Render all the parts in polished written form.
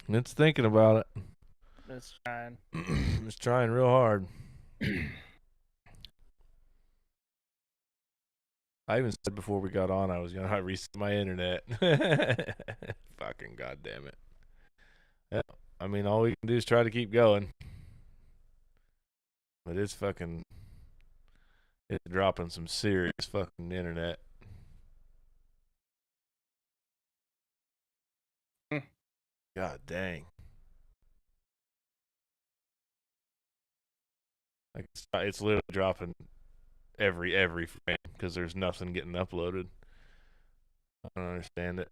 It's thinking about it. It's trying. It's trying real hard. I even said before we got on I was gonna reset my internet. Fucking goddamn it. Yeah, I mean, all we can do is try to keep going, but it's dropping some serious fucking internet. God dang. Like it's literally dropping every frame because there's nothing getting uploaded. I don't understand it.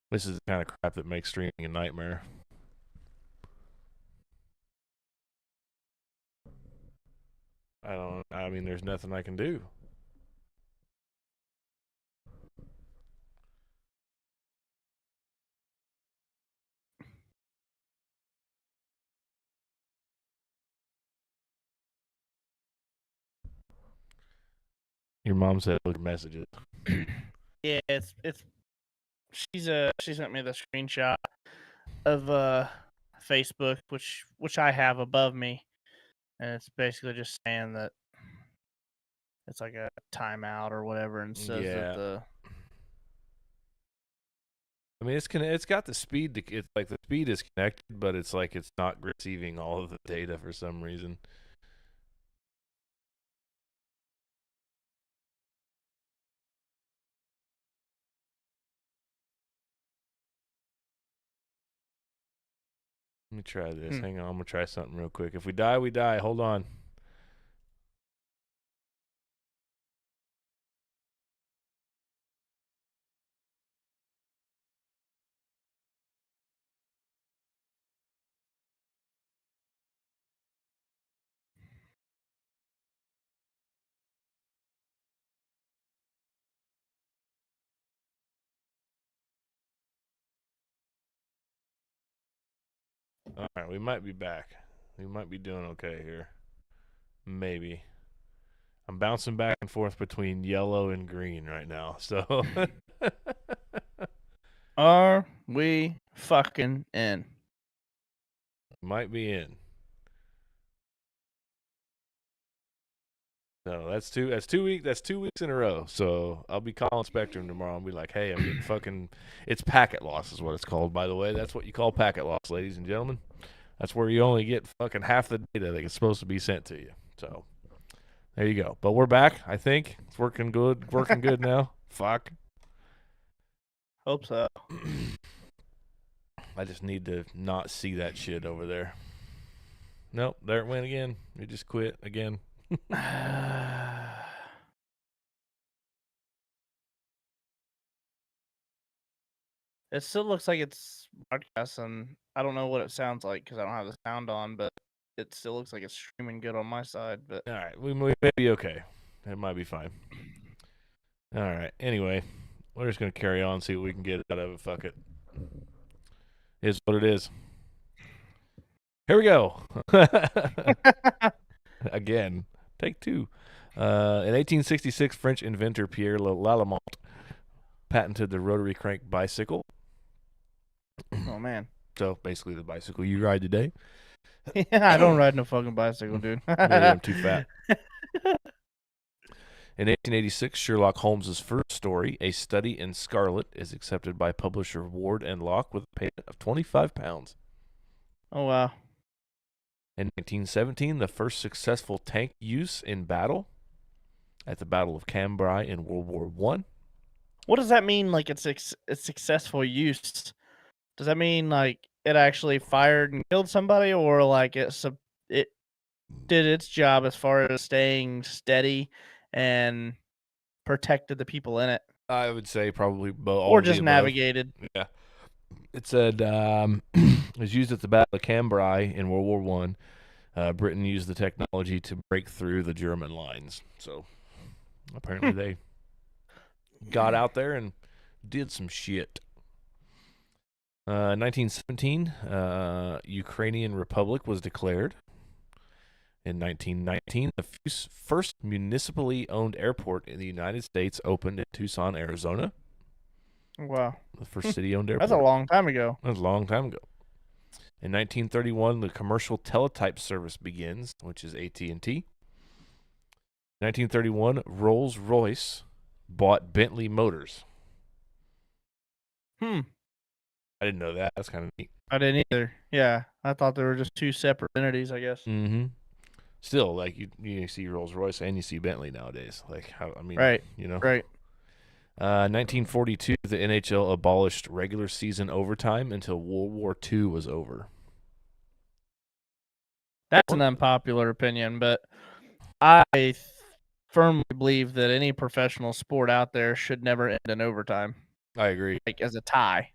This is the kind of crap that makes streaming a nightmare. I mean, there's nothing I can do. Your mom said look at messages. Yeah, it's she sent me the screenshot of Facebook, which I have above me, and it's basically just saying that it's like a timeout or whatever, and says that Yeah. the I mean, it's got the speed. It's like the speed is connected, but it's like it's not receiving all of the data for some reason. Let me try this. hmm. Hang on, I'm gonna try something real quick. If we die, we die. Hold on. All right, we might be back. We might be doing okay here. Maybe. I'm bouncing back and forth between yellow and green right now. So Are we fucking in? might be in. No, that's 2 weeks in a row. So I'll be calling Spectrum tomorrow and be like, hey, I'm getting fucking it's packet loss is what it's called, by the way. That's what you call packet loss, ladies and gentlemen. That's where you only get fucking half the data that's supposed to be sent to you. So there you go. But we're back, I think. It's working good now. Fuck. Hope so. I just need to not see that shit over there. Nope, there it went again. It just quit again. It still looks like it's broadcasting. I don't know what it sounds like because I don't have the sound on, but it still looks like it's streaming good on my side. But All right, we may be okay. It might be fine. All right. Anyway, we're just gonna carry on, see what we can get out of it. Fuck it. Is what it is. Here we go. Again, take two. In 1866, French inventor Pierre Lallemant patented the rotary crank bicycle. oh man, So basically, the bicycle you ride today. yeah, I don't ride no fucking bicycle, dude. Maybe I'm too fat. In 1886, Sherlock Holmes' first story, A Study in Scarlet, is accepted by publisher Ward and Locke with a payment of £25. Oh wow. In 1917, the first successful tank use in battle at the Battle of Cambrai in World War One. What does that mean? Like it's successful use? Does that mean like it actually fired and killed somebody, or like it did its job as far as staying steady and protected the people in it, I would say probably all or of the just above. navigated? Yeah. It said it was used at the Battle of Cambrai in World War One. Britain used the technology to break through the German lines. So apparently they got out there and did some shit. 1917, Ukrainian Republic was declared. In 1919, the first municipally owned airport in the United States opened in Tucson, Arizona. Wow. The first city-owned That's a airport. long time ago. That was a long time ago. In 1931, the commercial teletype service begins, which is AT&T. 1931, Rolls-Royce bought Bentley Motors. Hmm. I didn't know that. That's kind of neat. I didn't either. Yeah. I thought they were just two separate entities, I guess. Mm-hmm. Still, like you see Rolls-Royce and you see Bentley nowadays. Like how Right. you know. Right. 1942, the NHL abolished regular season overtime until World War II was over. That's an unpopular opinion, but I firmly believe that any professional sport out there should never end in overtime. I agree. Like as a tie.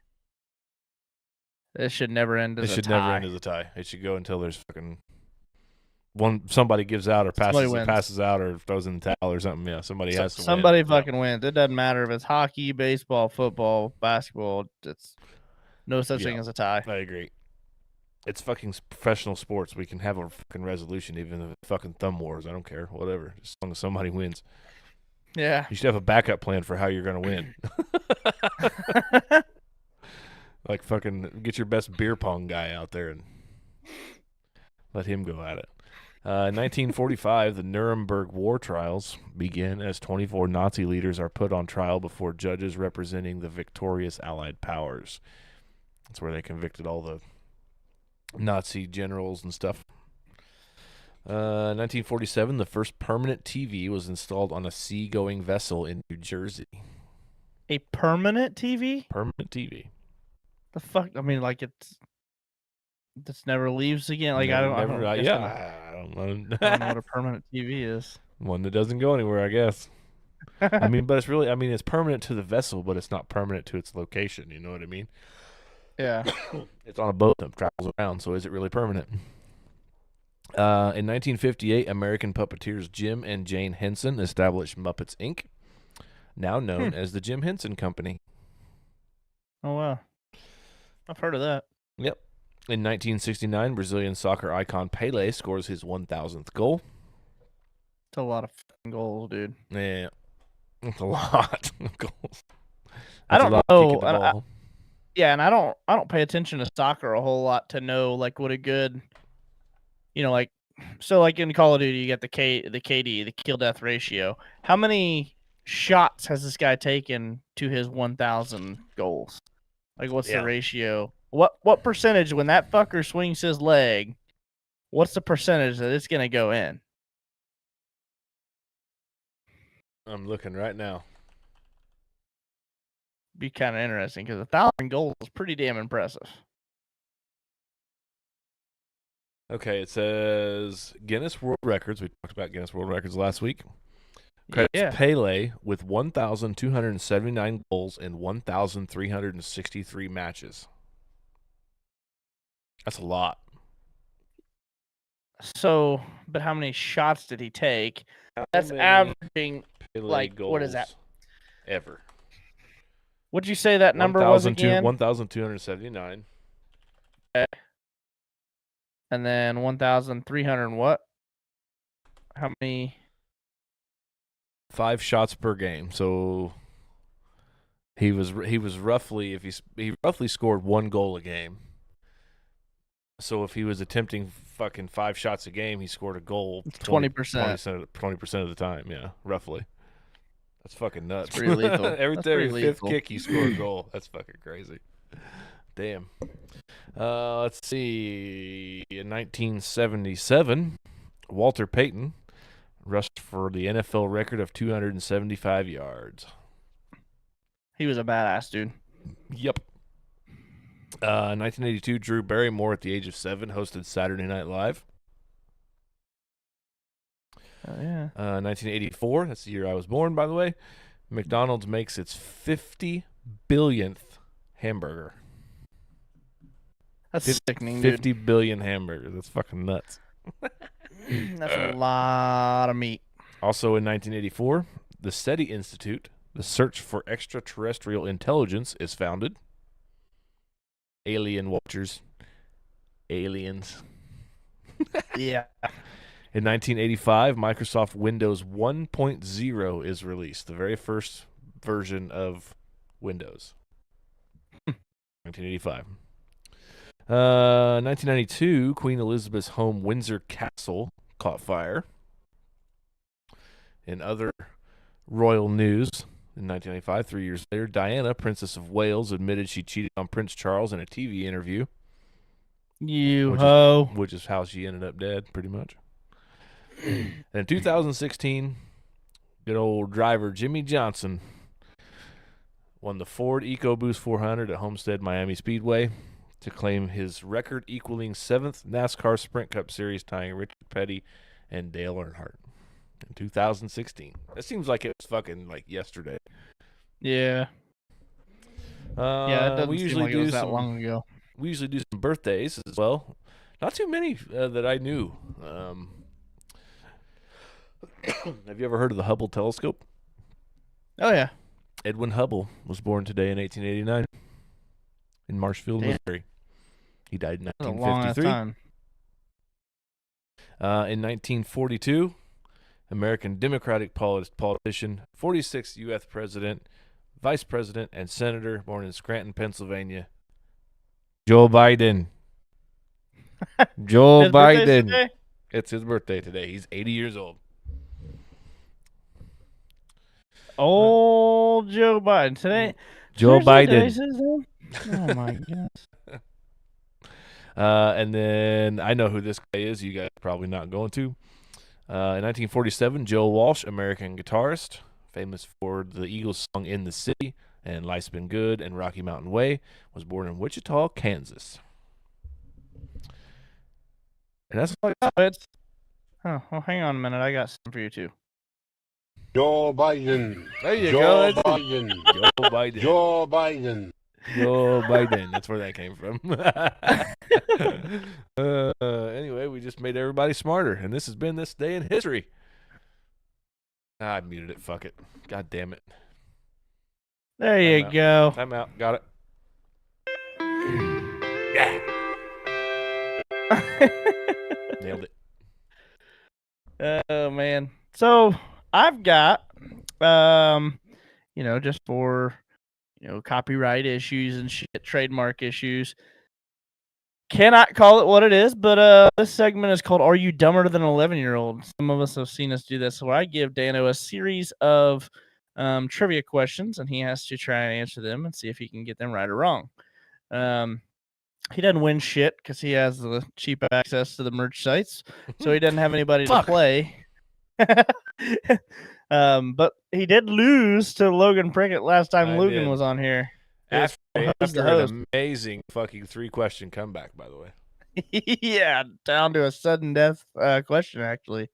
It should never end as It a should tie. never end as a tie. It should go until there's fucking somebody gives out or passes out or throws in the towel or something. Yeah, somebody has to win. Somebody fucking wins. It doesn't matter if it's hockey, baseball, football, basketball. It's no such thing as a tie. I agree. It's fucking professional sports. We can have a fucking resolution, even if it's fucking thumb wars. I don't care. Whatever. As long as somebody wins. Yeah. You should have a backup plan for how you're going to win. Like fucking get your best beer pong guy out there and let him go at it. 1945, the Nuremberg war trials begin as 24 Nazi leaders are put on trial before judges representing the victorious Allied powers. That's where they convicted all the Nazi generals and stuff. 1947, the first permanent TV was installed on a seagoing vessel in New Jersey. A permanent TV? Permanent TV. The fuck? I mean, like it's never leaves again. Like I don't know. I don't know. I don't know what a permanent TV is. One that doesn't go anywhere, I guess. I mean, but it's really, it's permanent to the vessel, but it's not permanent to its location. You know what I mean? Yeah. It's on a boat that travels around, so is it really permanent? In 1958, American puppeteers Jim and Jane Henson established Muppets, Inc., now known as the Jim Henson Company. Oh, wow. I've heard of that. Yep. In 1969, Brazilian soccer icon Pelé scores his 1,000th goal. It's a lot of fucking goals, dude. Yeah. That's a lot of goals. I don't know. Yeah, and I don't pay attention to soccer a whole lot to know like what a good, like in Call of Duty you get the KD, the kill death ratio. How many shots has this guy taken to his 1,000 goals? Like what's the ratio? What percentage when that fucker swings his leg? What's the percentage that it's gonna go in? I'm looking right now. Be kind of interesting because 1,000 goals is pretty damn impressive. Okay, it says Guinness World Records. We talked about Guinness World Records last week. Credits Pele with 1,279 goals in 1,363 matches. That's a lot. So, but how many shots did he take? That's averaging like goals what is that? Ever. What'd you say that number was again? 1,279. Okay. And then 1,300 what? How many? 5 shots per game. So he was roughly he roughly scored 1 goal a game. So if he was attempting fucking 5 shots a game, he scored a goal 20%. 20% of the time, yeah, roughly. That's fucking nuts. That's pretty lethal. Every fifth kick you score a goal. That's fucking crazy. Damn. Let's see. In 1977, Walter Payton rushed for the NFL record of 275 yards. He was a badass dude. Yep. 1982, Drew Barrymore at the age of 7 hosted Saturday Night Live. Oh, yeah. 1984, that's the year I was born, by the way. McDonald's makes its 50 billionth hamburger. That's sickening, 50 billion hamburgers. That's fucking nuts. That's a lot of meat. Also in 1984, the SETI Institute, the Search for Extraterrestrial Intelligence, is founded. Alien watchers. Aliens. Yeah. In 1985, Microsoft Windows 1.0 is released, the very first version of Windows. 1985. 1992, Queen Elizabeth's home Windsor Castle caught fire. In other royal news, in 1995, 3 years later, Diana, Princess of Wales, admitted she cheated on Prince Charles in a TV interview. Which is how she ended up dead, pretty much. And in 2016, good old driver Jimmy Johnson won the Ford EcoBoost 400 at Homestead Miami Speedway to claim his record equaling 7th NASCAR Sprint Cup Series, tying Richard Petty and Dale Earnhardt in 2016. That seems like it was fucking like yesterday. Yeah. Yeah, it doesn't seem like it was that long ago. We usually do some birthdays as well. Not too many that I knew. Have you ever heard of the Hubble telescope? Oh, yeah. Edwin Hubble was born today in 1889 in Marshfield, Missouri. He died in 1953. A long time. In 1942, American Democratic politician, 46th U.S. president, vice president, and senator, born in Scranton, Pennsylvania, Joe Biden. Joe Biden. It's his birthday today. He's 80 years old. Old Joe Biden. Today. Joe Biden. Oh, my goodness. And then I know who this guy is. You guys are probably not going to. In 1947, Joe Walsh, American guitarist, famous for the Eagles song In the City and Life's Been Good and Rocky Mountain Way, was born in Wichita, Kansas. And that's all I got. Oh, well, hang on a minute. I got something for you, too. Joe Biden. There you Joe go. Biden. Joe Biden. Joe Biden. Joe Biden. That's where that came from. Anyway, we just made everybody smarter, and this has been This Day in History. I muted it. Fuck it. God damn it. There you go. Time out. Got it. Yeah. Nailed it. Oh, man. So I've got, just for, copyright issues and shit, trademark issues. Cannot call it what it is, but this segment is called Are You Dumber Than an 11-Year-Old? Some of us have seen us do this, where I give Dano a series of trivia questions, and he has to try and answer them and see if he can get them right or wrong. He doesn't win shit because he has the cheap access to the merch sites, so he doesn't have anybody to play. But he did lose to Logan Prickett last time Logan was on here. After an amazing fucking 3-question comeback, by the way. Yeah, down to a sudden death question, actually.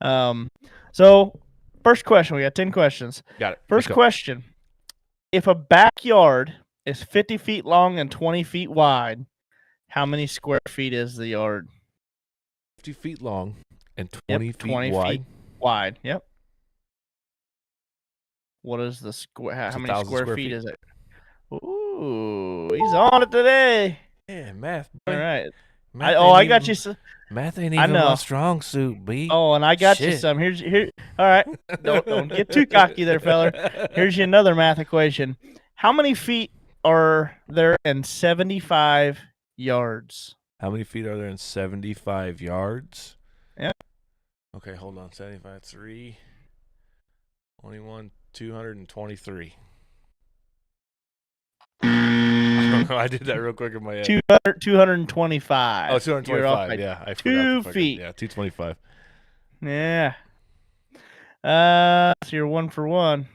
So, first question. We got 10 questions. Got it. First question. If a backyard is 50 feet long and 20 feet wide, how many square feet is the yard? 50 feet long and 20 feet wide? Wide, yep. What is the square? How many square feet is it? Ooh, he's on it today. Yeah, math. All right. I got you. Math ain't even my strong suit, B. Oh, and I got you some. Here. All right. Don't get too cocky there, feller. Here's you another math equation. How many feet are there in 75 yards? How many feet are there in 75 yards? Yeah. Okay, hold on. 75, 3, 21, 223. I did that real quick in my head. 225. Oh, 225. Yeah, I forgot. 2 feet. Yeah, 225. Yeah. So you're 1 for 1.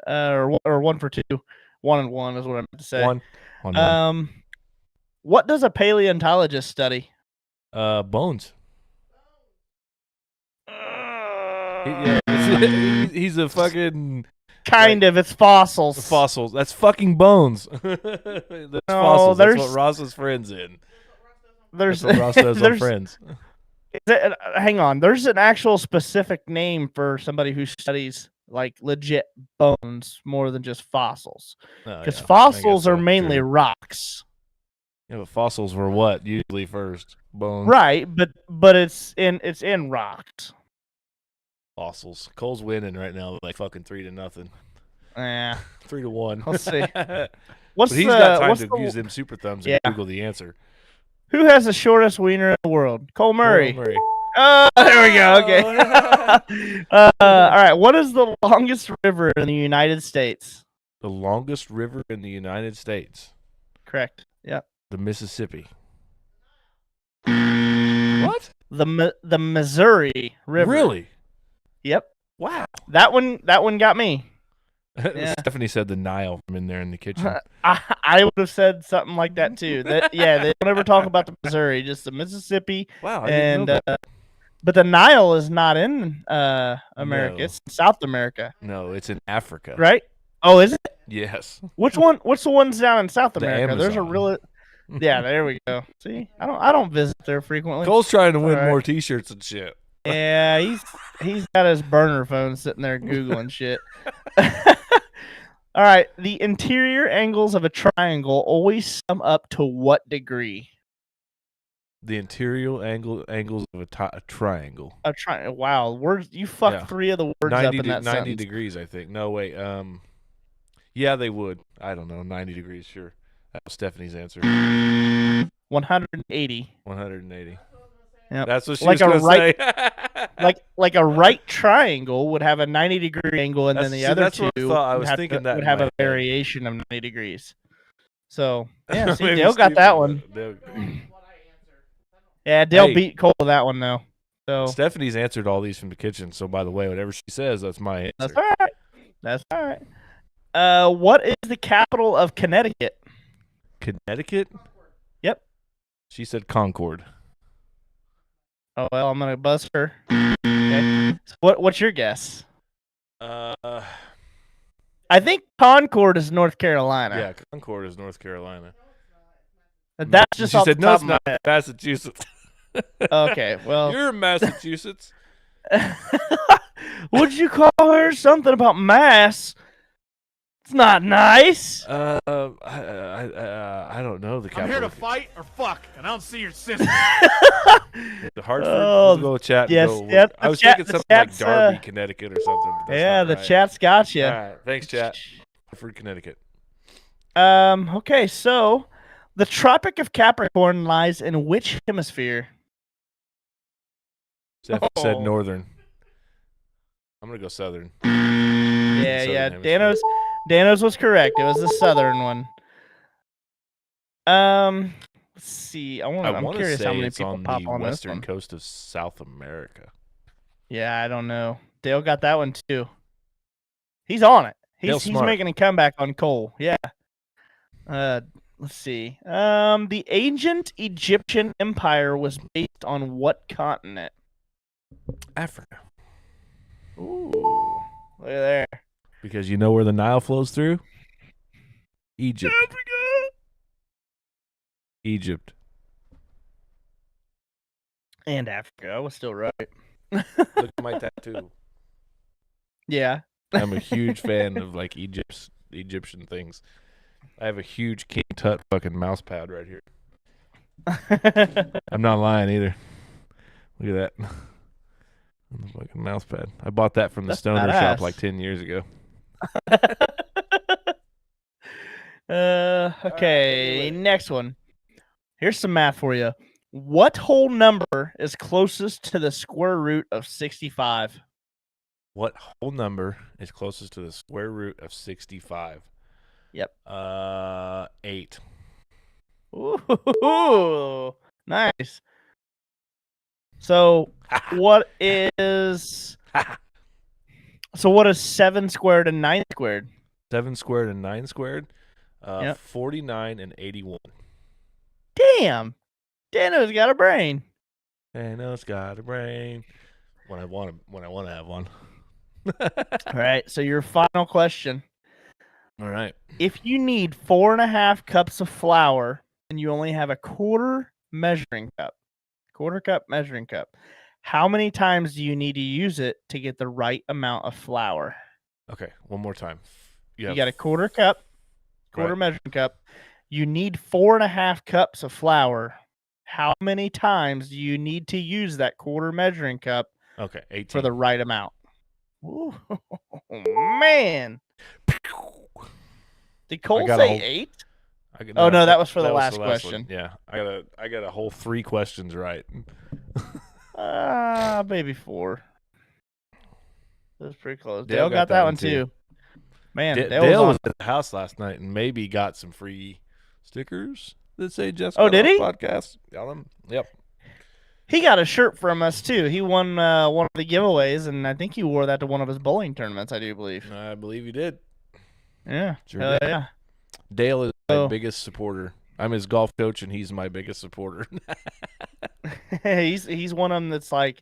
Or 1 for 2. 1 and 1 is what I meant to say. One. What does a paleontologist study? Bones. He's a fucking... Kind of. It's fossils. Fossils. That's fucking bones. That's fossils. That's what Ross is friends in. That's what Ross does on Friends. Hang on. There's an actual specific name for somebody who studies like legit bones more than just fossils. Because fossils are mainly rocks. Yeah, but fossils were what usually first? Bones. Right, but it's in rocks. Fossils. Cole's winning right now, like fucking 3-0. Yeah. 3-1. Let's see. What's But he's got time what's to the, use them super thumbs and Yeah. Google the answer. Who has the shortest wiener in the world? Cole Murray. Murray. Oh, there we go. Okay. All right. What is the longest river in the United States? The longest river in the United States. Correct. Yep. The Mississippi. What? The Missouri River. Really? Yep. Wow. That one got me. Yeah. Stephanie said the Nile from in there in the kitchen. I would have said something like that too. They don't ever talk about the Missouri, just the Mississippi. Wow, I didn't know that. But the Nile is not in America. No. It's in South America, No, it's in Africa. right? Oh, is it? Yes. Which one? What's the ones down in South The America? There's a Amazon. real. Yeah, there we go. See, I don't visit there frequently. Cole's trying to win All right. more T-shirts and shit. Yeah, he's got his burner phone sitting there googling shit. All right, the interior angles of a triangle always sum up to what degree? The interior angles of a triangle. A triangle. Wow, words. You fucked Yeah. 3 of the words 90, up in that 90 sentence. degrees, I think. No, wait. Yeah, they would. I don't know. 90 degrees, sure. That was Stephanie's answer. 180. 180. Yep. That's what she Like was a going to say. Like a right triangle would have a 90-degree angle, and then the other that's what I two thought. I was would thinking that would in have my a head. variation of 90 degrees. So yeah, see, Maybe Dale got Steve that was- one. Dale- Yeah, Dale Hey. beat Cole with that one though. So Stephanie's answered all these from the kitchen. So by the way, whatever she says, that's my answer. that's all right. That's all right. What is the capital of Connecticut? Connecticut? Yep. She said Concord. Oh well, I'm gonna buzz her. Okay. So what's your guess? Yeah, I think Concord is North Carolina. Concord is North Carolina. That's just She off said the no, top it's of my not head. Massachusetts. Okay, well, You're in Massachusetts. would you call her something about mass? It's not nice. I don't know the capital. I'm here to fight or fuck, and I don't see your sister. The Hartford. Oh, Let's go with chat. and yes, go. yep, I the was chat- thinking the something like chat's, Darby, Connecticut, or something. But that's Yeah, not the right. chat's got you. All right, thanks, chat. Hartford, Connecticut. Okay, so the Tropic of Capricorn lies in which hemisphere? Steph said Oh. northern. I'm gonna go southern. Yeah, Southern yeah. hemisphere. Dano's was correct. It was the southern one. Let's see. I'm I want to curious say how many it's people on pop the on this western one. coast of South America. Yeah, I don't know. Dale got that one too. He's on it. Dale's He's smart. making a comeback on Cole. Yeah. Let's see. The ancient Egyptian empire was based on what continent? Africa. Ooh, look at there. Because you know where the Nile flows through? Egypt. Egypt. And Africa. I was still right. Look at my tattoo. Yeah. I'm a huge fan of like Egyptian things. I have a huge King Tut fucking mouse pad right here. I'm not lying either. Look at that. The fucking mouse pad. I bought that from the That's stoner badass. shop like 10 years ago. Okay, next one. Here's some math for you. What whole number is closest to the square root of 65? What whole number is closest to the square root of 65? Yep. 8. Ooh, nice. So what is 7 squared and 9 squared? 7 squared and 9 squared? Yep. 49 and 81. Damn. Dano's got a brain. Dano's got a brain. When I want to have one. All right, so your final question. All right. If you need 4.5 cups of flour and you only have a quarter cup measuring cup, how many times do you need to use it to get the right amount of flour? Okay, one more time. You got a quarter cup, Right. measuring cup. You need 4.5 cups of flour. How many times do you need to use that quarter measuring cup Okay, 18. for the right amount? Ooh, man. Did Cole got a say whole- 8? Oh no, that was for the last question. Yeah, I got a whole 3 questions right. Maybe 4. That was pretty close. Dale Dale got that one too. Man, Dale was at the house last night and maybe got some free stickers that say Just Oh, Got did Off he? Podcast. Got them? Yep. He got a shirt from us too. He won one of the giveaways, and I think he wore that to one of his bowling tournaments. I do believe. I believe he did. Yeah. Sure Hell did. yeah. Dale is my So- biggest supporter. I'm his golf coach, and he's my biggest supporter. he's one of them that's like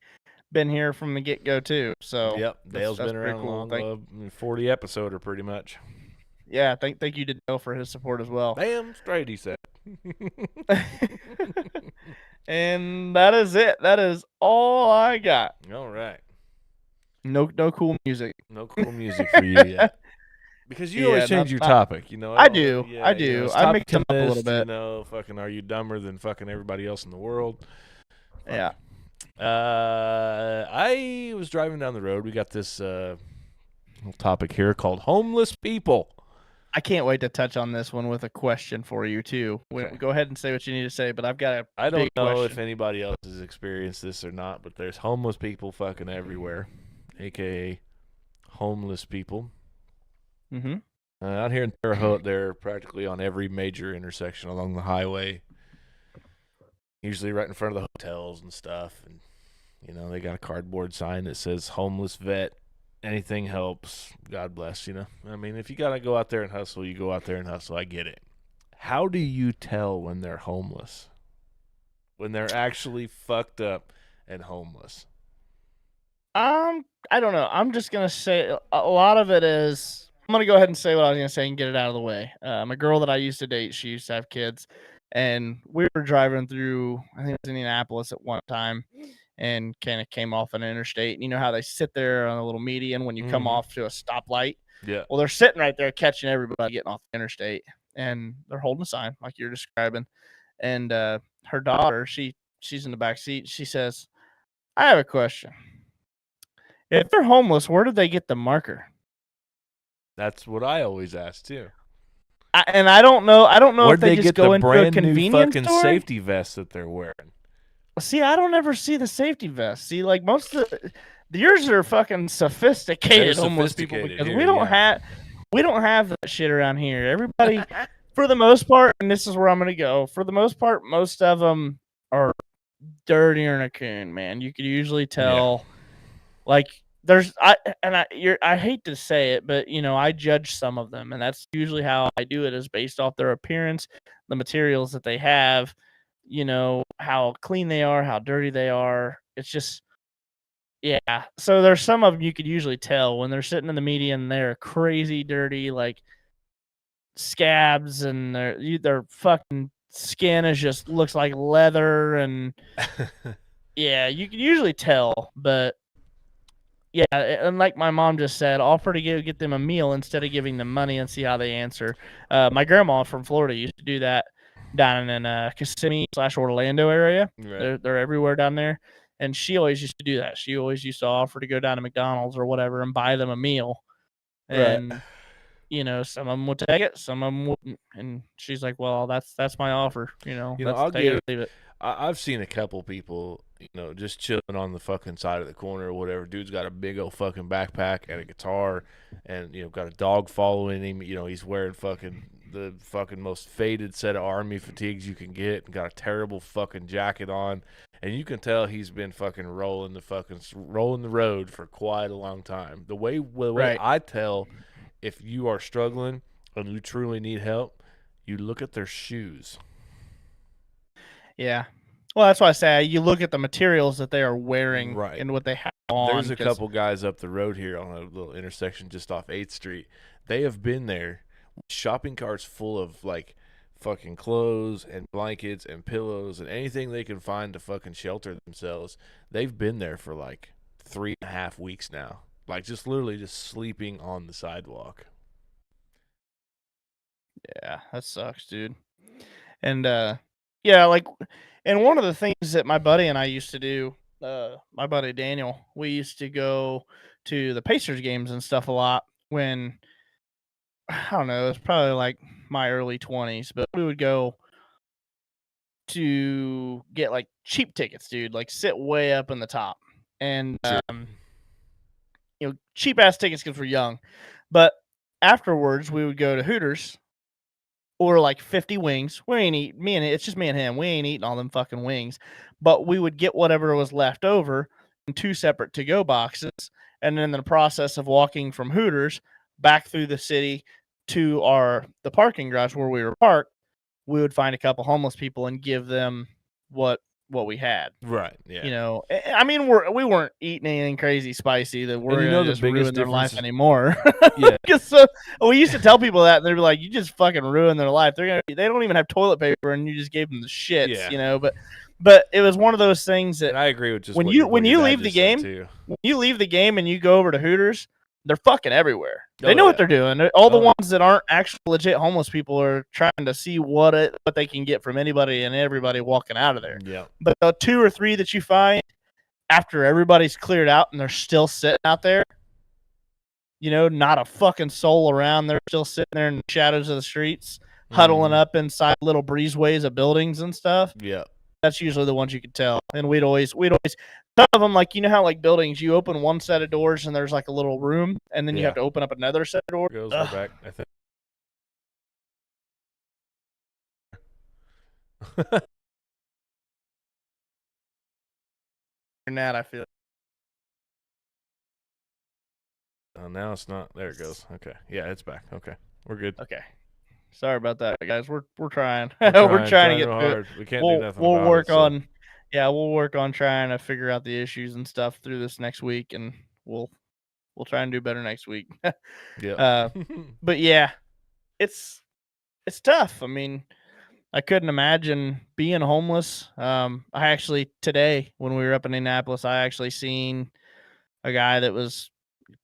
been here from the get go too. So Yep, Dale's that's been pretty around cool. long, 40 episoder pretty much. Yeah, thank you to Dale for his support as well. Damn straight, he said. And that is it. That is all I got. All right. No cool music. No cool music for you yet. Because you always change your topic, you know. I do. Yeah, I you do. know, I mix them top up a little 10 bit. You know, fucking, are you dumber than fucking everybody else in the world? Yeah. I was driving down the road. We got this little topic here called homeless people. I can't wait to touch on this one with a question for you too. Okay. Go ahead and say what you need to say, but I've got a I don't big know question. if anybody else has experienced this or not, but there's homeless people fucking everywhere, aka homeless people. Mm-hmm. Out here in Terre Haute, they're practically on every major intersection along the highway. Usually right in front of the hotels and stuff. And, you know, they got a cardboard sign that says homeless vet. Anything helps. God bless, you know. I mean, if you got to go out there and hustle, you go out there and hustle. I get it. How do you tell when they're homeless? When they're actually fucked up and homeless? I don't know. I'm just gonna say a lot of it is. I'm gonna go ahead and say what I was gonna say and get it out of the way. A girl that I used to date, she used to have kids, and we were driving through, I think it was Indianapolis at one time, and kind of came off an interstate. And you know how they sit there on a little median when you come off to a stoplight? Yeah. Well, they're sitting right there catching everybody getting off the interstate, and they're holding a sign like you're describing. And her daughter, she's in the back seat. She says, "I have a question. If they're homeless, where did they get the marker?" That's what I always ask, too. I don't know. I don't know Where'd if they they just get go the into a brand new convenience fucking store. safety vest that they're wearing? See, I don't ever see the safety vest. See, like most of yours are fucking sophisticated They're homeless people sophisticated because here, we don't have that shit around here. Everybody, for the most part, and this is where I'm gonna go. For the most part, most of them are dirtier than a coon, man. You could usually tell. Like I hate to say it, but you know, I judge some of them, and that's usually how I do it is based off their appearance, the materials that they have, you know, how clean they are, how dirty they are. It's just yeah. So there's some of them you could usually tell when they're sitting in the median, they're crazy dirty, like scabs, and their fucking skin is just looks like leather, and yeah, you can usually tell, but yeah, and like my mom just said, offer to get them a meal instead of giving them money and see how they answer. My grandma from Florida used to do that down in Kissimmee/Orlando area. Right. They're everywhere down there, and she always used to do that. She always used to offer to go down to McDonald's or whatever and buy them a meal, and you know, some of them would take it, some of them wouldn't, and she's like, "Well, that's my offer, you know. I'll take it or leave it." I've seen a couple people, you know, just chilling on the fucking side of the corner or whatever. Dude's got a big old fucking backpack and a guitar, and you know, got a dog following him. You know, he's wearing the fucking most faded set of army fatigues you can get, and got a terrible fucking jacket on, and you can tell he's been fucking rolling the road for quite a long time. The way Right. I tell if you are struggling and you truly need help, you look at their shoes. Yeah. Well, that's why I say you look at the materials that they are wearing Right. and what they have on. There's a couple guys up the road here on a little intersection just off 8th Street. They have been there, shopping carts full of like fucking clothes and blankets and pillows and anything they can find to fucking shelter themselves. They've been there for like 3.5 weeks now. Like just literally just sleeping on the sidewalk. Yeah, that sucks, dude. And yeah, like, and one of the things that my buddy and I used to do, my buddy Daniel, we used to go to the Pacers games and stuff a lot when, I don't know, it was probably like my early 20s, but we would go to get like cheap tickets, dude, like sit way up in the top. And cheap ass tickets because we're young. But afterwards we would go to Hooters, or like 50 wings. We ain't eat me and it's just me and him. We ain't eating all them fucking wings. But we would get whatever was left over in 2 separate to-go boxes. And then in the process of walking from Hooters back through the city to the parking garage where we were parked, we would find a couple homeless people and give them what we had. Right. Yeah. I mean, we weren't eating anything crazy spicy that we're the gonna just biggest ruin their life difference- anymore. Yeah. Because we used to tell people that, and they'd be like, "You just fucking ruined their life. They don't even have toilet paper, and you just gave them the shits." Yeah. But it was one of those things that And I agree with just when what you your when you dad leave the just said, game, too. when you leave the game and you go over to Hooters, they're fucking everywhere. They Oh, know what yeah. they're doing. All the Oh, yeah. ones that aren't actual legit homeless people are trying to see what they can get from anybody and everybody walking out of there. Yeah. But the 2 or 3 that you find after everybody's cleared out and they're still sitting out there, not a fucking soul around. They're still sitting there in the shadows of the streets, huddling Mhm. up inside little breezeways of buildings and stuff. Yeah. That's usually the ones you could tell. And we'd always some of them, like, how like buildings, you open one set of doors and there's like a little room, and then you Yeah. have to open up another set of doors. Goes Ugh. back, I think. And that I feel. Oh, now it's not. There it goes. Okay. Yeah, it's back. Okay. We're good. Okay. Sorry about that, guys. We're trying. We're trying to get real through it. hard. We can't do nothing We'll about work it. So. on we'll work on trying to figure out the issues and stuff through this next week, and we'll try and do better next week. Yeah. But yeah, it's tough. I mean, I couldn't imagine being homeless. I actually today, when we were up in Indianapolis, I actually seen a guy that was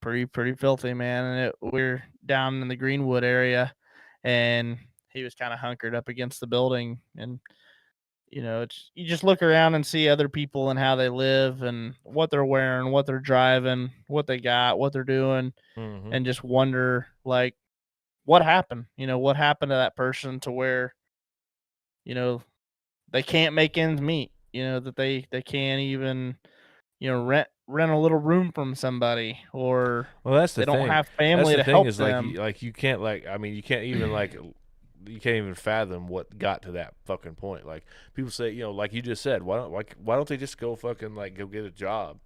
pretty filthy, man. And we're down in the Greenwood area, and he was kind of hunkered up against the building. And you just look around and see other people and how they live and what they're wearing, what they're driving, what they got, what they're doing, Mhm. and just wonder, like, what happened? What happened to that person to where they can't make ends meet? That they can't even rent a little room from somebody, or Well, that's the they thing. don't have That's family the to thing help is them. you can't you can't even you can't even fathom what got to that fucking point. Like people say, like you just said, why don't they just go fucking go get a job?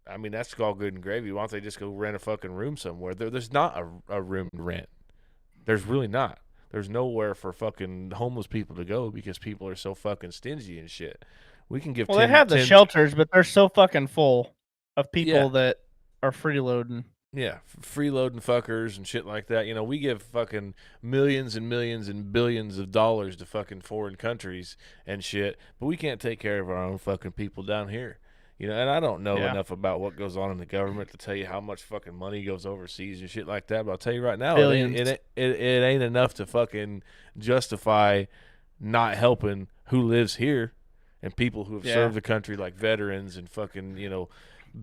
I mean, that's all good and gravy. Why don't they just go rent a fucking room somewhere? There's not a room to rent. There's really not. There's nowhere for fucking homeless people to go because people are so fucking stingy and shit. We can give. Well, they have the shelters, but they're so fucking full of people that are freeloading. Yeah, freeloading fuckers and shit like that. We give fucking millions and millions and billions of dollars to fucking foreign countries and shit, but we can't take care of our own fucking people down here. And I don't know enough about what goes on in the government to tell you how much fucking money goes overseas and shit like that, but I'll tell you right now, it ain't enough to fucking justify not helping who lives here and people who have served the country, like veterans and fucking,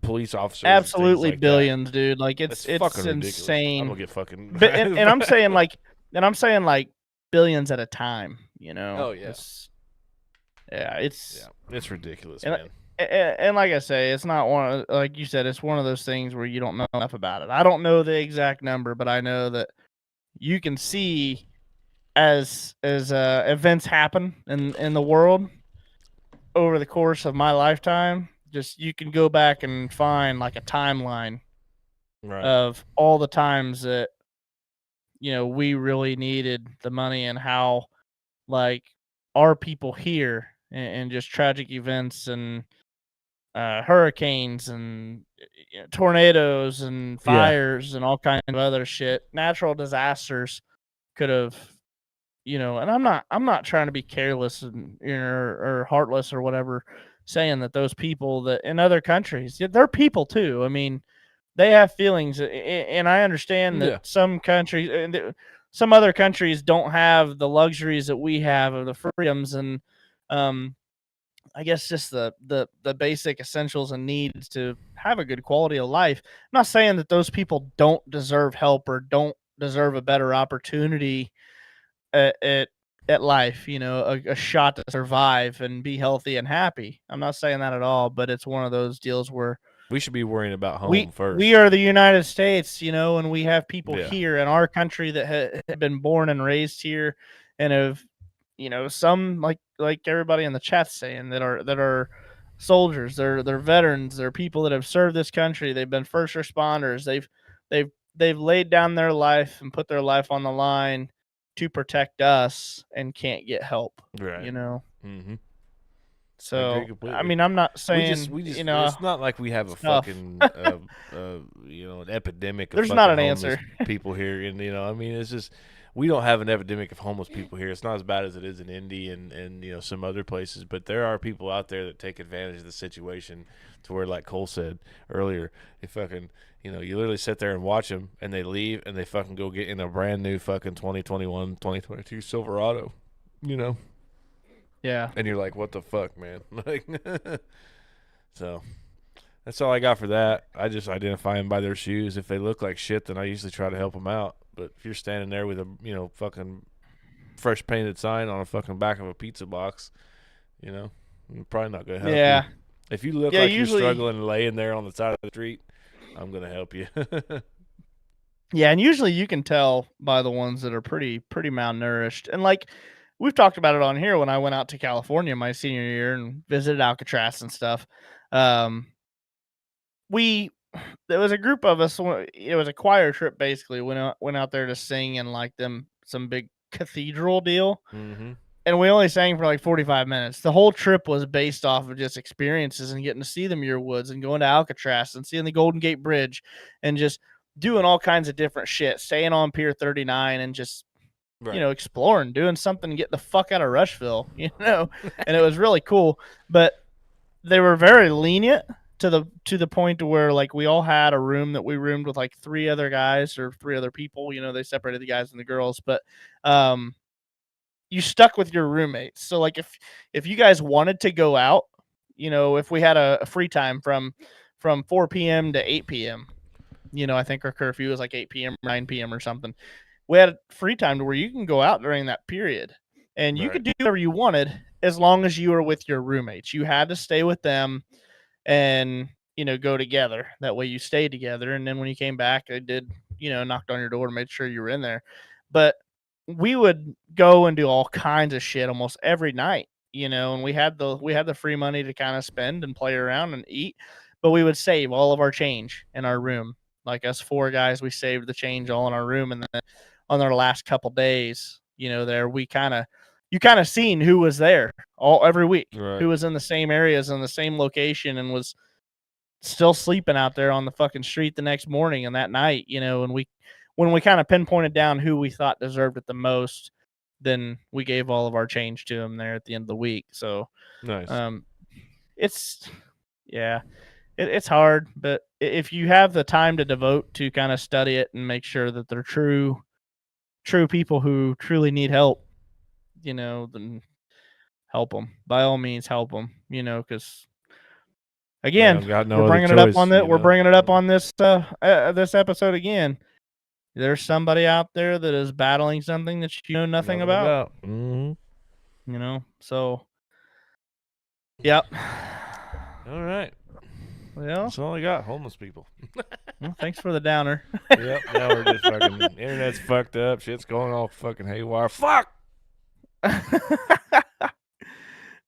police officers. Absolutely like billions, that. dude. Like it's fucking insane. I'm gonna get fucking. But, and I'm saying like billions at a time. Oh yeah. It's ridiculous, man. And like I say, it's not like you said, it's one of those things where you don't know enough about it. I don't know the exact number, but I know that you can see as events happen in the world over the course of my lifetime. Just you can go back and find like a timeline of all the times that we really needed the money, and how like our people here and just tragic events and hurricanes and tornadoes and fires and all kinds of other shit, natural disasters could have, and I'm not trying to be careless or heartless or whatever, saying that those people that in other countries, they're people too. I mean, they have feelings, and I understand that some other countries don't have the luxuries that we have, of the freedoms and I guess just the basic essentials and needs to have a good quality of life. I'm not saying that those people don't deserve help or don't deserve a better opportunity at life, a shot to survive and be healthy and happy. I'm not saying that at all, but it's one of those deals where We should be worrying about home we first. we are the United States, and we have people Yeah. here in our country that have been born and raised here, and have, some like everybody in the chat's saying that are soldiers, they're veterans, they're people that have served this country, they've been first responders, they've laid down their life and put their life on the line to protect us and can't get help, Right. So Mm-hmm. I agree completely. I mean, I'm not saying we just it's not like we have a tough. fucking an epidemic of There's fucking not an homeless answer. people here, and I mean, it's just we don't have an epidemic of homeless people here. It's not as bad as it is in Indy and some other places, but there are people out there that take advantage of the situation to where, like Cole said earlier, they fucking you literally sit there and watch them, and they leave and they fucking go get in a brand new fucking 2021 2022 Silverado, Yeah. and you're like, what the fuck, man? Like, so that's all I got for that. I just identify them by their shoes. If they look like shit, then I usually try to help them out. But if you're standing there with a fucking fresh painted sign on a fucking back of a pizza box, I'm probably not gonna help Yeah. you. If you look Yeah, like usually- you're struggling and laying there on the side of the street, I'm gonna help you. Yeah, and usually you can tell by the ones that are pretty malnourished. And like we've talked about it on here when I went out to California my senior year and visited Alcatraz and stuff. There was a group of us. It was a choir trip basically. Went out there to sing in like some big cathedral deal. Mm-hmm. And we only sang for like 45 minutes. The whole trip was based off of just experiences and getting to see the Muir Woods and going to Alcatraz and seeing the Golden Gate Bridge and just doing all kinds of different shit, staying on Pier 39 and just, Right. Exploring, doing something to get the fuck out of Rushville, and it was really cool. But they were very lenient to the point to where like we all had a room that we roomed with like three other guys or three other people. They separated the guys and the girls, but you stuck with your roommates. So like if you guys wanted to go out, if we had a free time from 4 p.m. to 8 p.m., I think our curfew was like 8 p.m. 9 p.m. or something. We had free time to where you can go out during that period and you could do whatever you wanted as long as you were with your roommates. You had to stay with them and, go together. That way you stayed together. And then when you came back, they did, knocked on your door to make sure you were in there. But we would go and do all kinds of shit almost every night, and we had the free money to kind of spend and play around and eat, but we would save all of our change in our room. Like us four guys, we saved the change all in our room. And then on our last couple days, there you kind of seen who was there every week, Right. who was in the same areas in the same location and was still sleeping out there on the fucking street the next morning and that night, and when we kind of pinpointed down who we thought deserved it the most, then we gave all of our change to them there at the end of the week. So Nice. It's hard, but if you have the time to devote to kind of study it and make sure that they're true people who truly need help, then help them. By all means, help them, because again, got no we're bringing other it up choice, on that. We're know? bringing it up on this this episode again. There's somebody out there that is battling something that you know nothing about. Mm-hmm. So yep. All right. Well, That's all I got. Homeless people. well, thanks for the downer. Yep. Now we're just fucking. Internet's fucked up. Shit's going all fucking haywire. Fuck.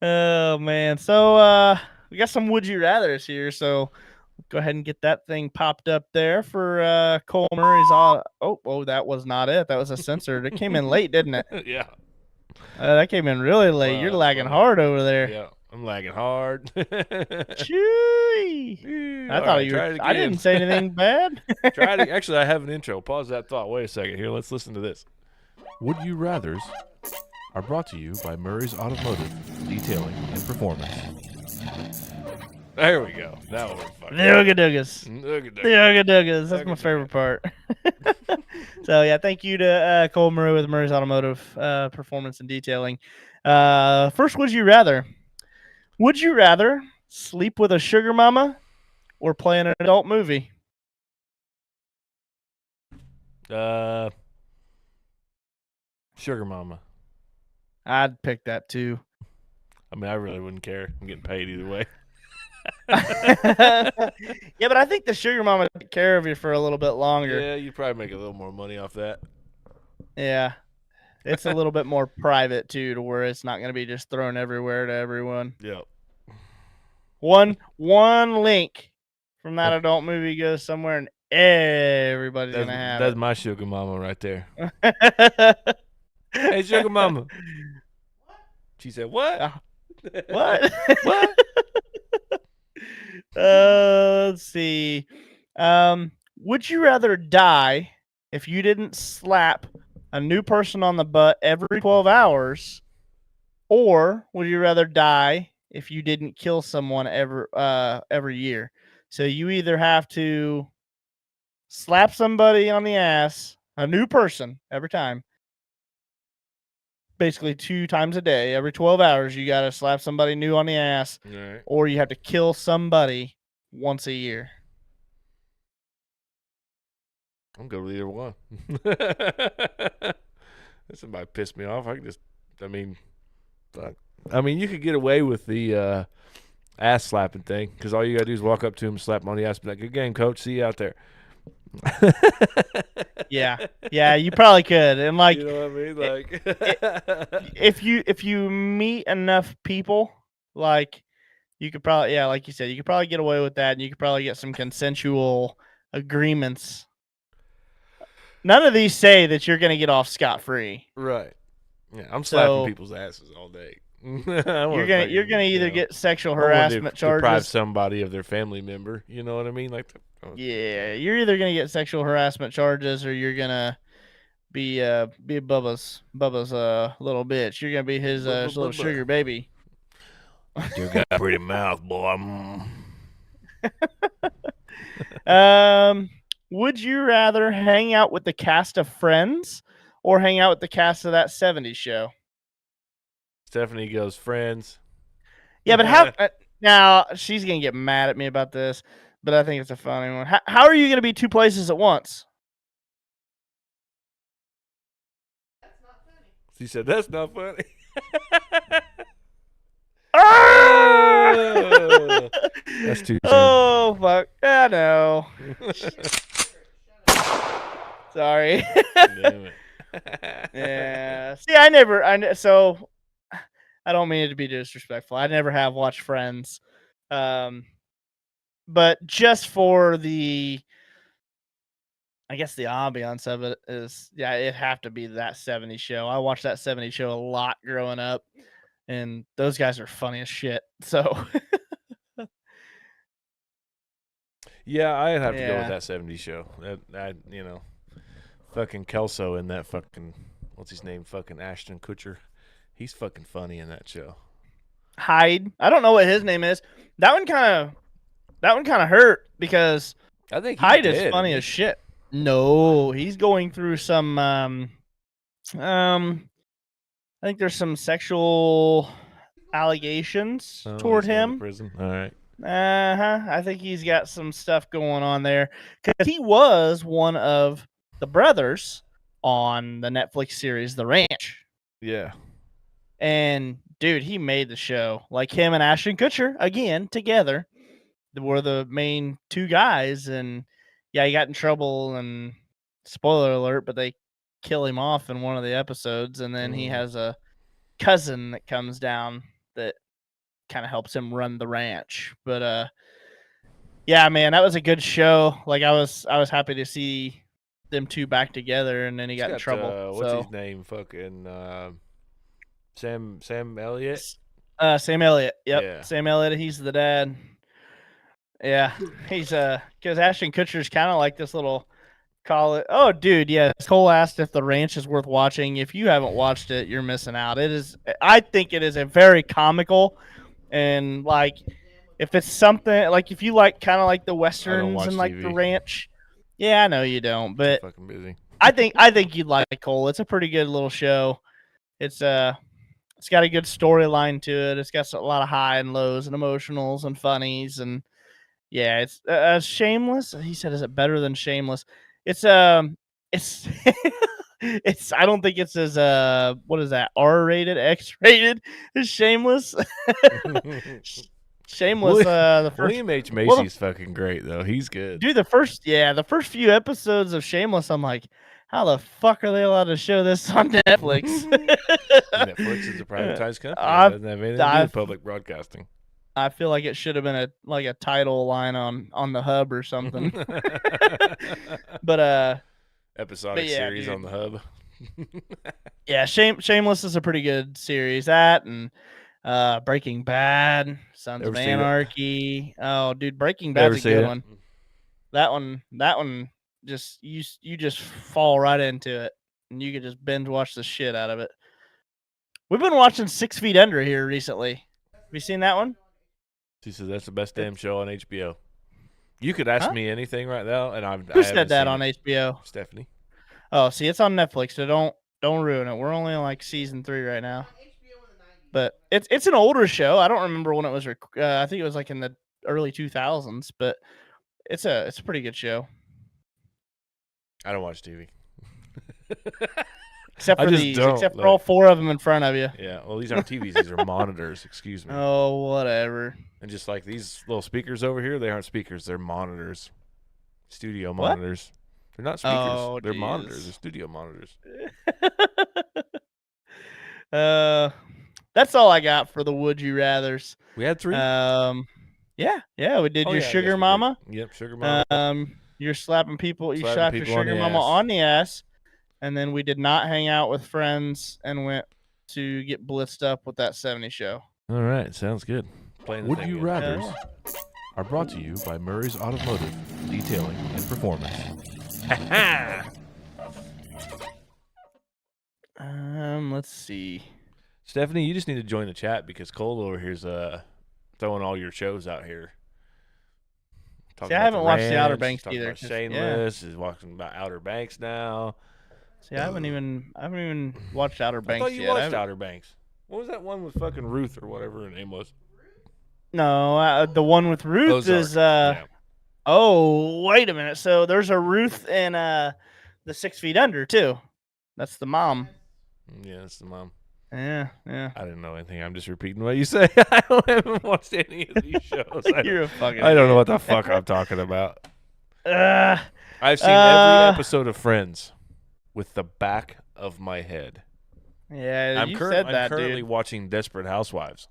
Oh man. So we got some would you rathers here. So go ahead and get that thing popped up there for Cole Murray's. Oh, that was not it. That was a censor. It came in late, didn't it? Yeah. That came in really late. Wow, You're that's lagging funny. hard over there. Yeah. I'm lagging hard. Chewy. I All thought right, you try were. it I again. didn't say anything bad. Try it. Actually, I have an intro. Pause that thought. Wait a second. Here, let's listen to this. Would You Rathers are brought to you by Murray's Automotive, Detailing and Performance. There we go. Now we're fucking. The Ooga Doogas. Look at The that. Ooga Doogas. That's my Ooga favorite part. So, yeah, thank you to Cole Murray with Murray's Automotive Performance and Detailing. First, would you rather? Would you rather sleep with a sugar mama or play in an adult movie? Sugar mama. I'd pick that too. I mean, I really wouldn't care. I'm getting paid either way. Yeah, but I think the sugar mama take care of you for a little bit longer. Yeah, you probably make a little more money off that. Yeah. It's a little bit more private too, to where it's not going to be just thrown everywhere to everyone. Yep. One link from that adult movie goes somewhere, and everybody's going to have That's it. my sugar mama right there. Hey, sugar mama. She said, what? What? What? Let's see. Would you rather die if you didn't slap a new person on the butt every 12 hours, or would you rather die if you didn't kill someone every year? So you either have to slap somebody on the ass, a new person every time, basically 2 times a day, every 12 hours, you got to slap somebody new on the ass, All right. or you have to kill somebody once a year. I'm good with either one. If somebody pissed me off, I could just, I mean, you could get away with the ass slapping thing because all you got to do is walk up to him, slap him on the ass, be like, good game, coach. See you out there. Yeah, you probably could. And like, you know what I mean? Like, if you meet enough people, like, you could probably, yeah, like you said, you could probably get away with that, and you could probably get some consensual agreements. None of these say that you're going to get off scot-free. right. Yeah, I'm slapping So- people's asses all day. You're gonna either get sexual harassment deprive charges. somebody of their family member. You know what I mean? Like, Yeah, you're either gonna get sexual harassment charges, or you're gonna be Bubba's little bitch. You're gonna be his little sugar baby. you got a pretty mouth, boy. Would you rather hang out with the cast of Friends or hang out with the cast of That 70s Show? Stephanie goes, friends. Yeah, but how? Now she's gonna get mad at me about this, but I think it's a funny one. How are you gonna be 2 places at once? She said, that's not funny. Ah! That's too soon. Oh fuck! I know. Sorry. Damn it. Yeah. See, so I don't mean it to be disrespectful. I never have watched Friends, but just for I guess the ambiance of it is, yeah, it'd have to be That 70s Show. I watched That 70s Show a lot growing up, and those guys are funny as shit. So Yeah, I'd have to go Yeah. with That 70s Show. That fucking Kelso in that fucking, what's his name? Fucking Ashton Kutcher. He's fucking funny in that show. Hyde, I don't know what his name is. That one kind of hurt because I think he's Hyde dead, is funny isn't as shit. No, he's going through some I think there's some sexual allegations he? Oh, toward he's going to him. prison. All right. I think he's got some stuff going on there because he was one of the brothers on the Netflix series The Ranch. Yeah. And dude, he made the show. Like him and Ashton Kutcher again together were the main 2 guys, and yeah, he got in trouble, and spoiler alert, but they kill him off in one of the episodes, and then he has a cousin that comes down that kind of helps him run the ranch. But yeah, man, that was a good show. Like I was happy to see them 2 back together, and then he got in trouble. What's so his name? Fucking Sam Elliott. Sam Elliott. Yep. Yeah. Sam Elliott, he's the dad. Yeah. He's because Ashton Kutcher's kind of like this little oh dude, yeah. Cole asked if The Ranch is worth watching. If you haven't watched it, you're missing out. I think it is a very comical, and like if it's something like if you like kind of like the westerns watch and like TV. The Ranch. Yeah, I know you don't, but Fucking busy. I think you'd like Cole. It's a pretty good little show. It's got a good storyline to it. It's got a lot of high and lows and emotionals and funnies, and yeah, it's Shameless. He said, "Is it better than Shameless?" It's I don't think it's as what is that, R-rated, X-rated as Shameless. Shameless, the first William H. well, Macy's fucking great though. He's good. dude, the first few episodes of Shameless, I'm like, how the fuck are they allowed to show this on Netflix? Netflix is a privatized company. It I've- doesn't have anything to do I've- with public broadcasting. I feel like it should have been a title line on the hub or something. But Episodic yeah, series dude. on the hub. yeah, Shameless is a pretty good series. That and Breaking Bad, Sons Never of seen it. Anarchy. Oh, dude, Breaking Never Bad's a seen good it. one. That one, just you just fall right into it, and you could just binge watch the shit out of it. We've been watching 6 Feet Under here recently. Have you seen that one? She says that's the best damn show on HBO. You could ask Huh? me anything right now, and I Who said haven't that seen on it. HBO? Stephanie. Oh, see, it's on Netflix, so don't ruin it. We're only on like season 3 right now. But it's an older show. I don't remember when it was. I think it was like in the early 2000s. But it's a pretty good show. I don't watch TV. Except I for just these. don't, Except for like- all 4 of them in front of you. Yeah, well, these aren't TVs; these are monitors. Excuse me. Oh, whatever. And just like these little speakers over here, they aren't speakers; they're monitors, studio What? monitors. They're not speakers; Oh, they're geez. monitors. They're studio monitors. That's all I got for the Would You Rathers. We had 3. Yeah, we did Oh, your yeah, I sugar guess we did. mama. Yep, sugar mama. You're slapping people. You Slapping slapped your people on sugar the mama ass. on the ass, and then we did not hang out with friends and went to get blitzed up with that 70 show. All right, sounds good. Playing the Would thing You again. Rathers are brought to you by Murray's Automotive Detailing and Performance. Let's see. Stephanie, you just need to join the chat because Cole over here's throwing all your shows out here. Talking See, I about haven't watched The Outer Ranch, Banks talking either, about 'cause- Shameless is talking about Outer Banks now. See, I haven't even watched Outer I Banks thought you yet. I watched haven't- Outer Banks. What was that one with fucking Ruth or whatever her name was? No, the one with Ruth Ozark. is Yeah. Oh, wait a minute. So there's a Ruth in the 6 Feet Under too. That's the mom. Yeah, that's the mom. Yeah. I didn't know anything. I'm just repeating what you say. I haven't watched any of these shows. You're a fucking. I don't know what the fuck I'm talking about. Uh, I've seen every episode of Friends with the back of my head. yeah, you I'm said that, currently dude. watching Desperate Housewives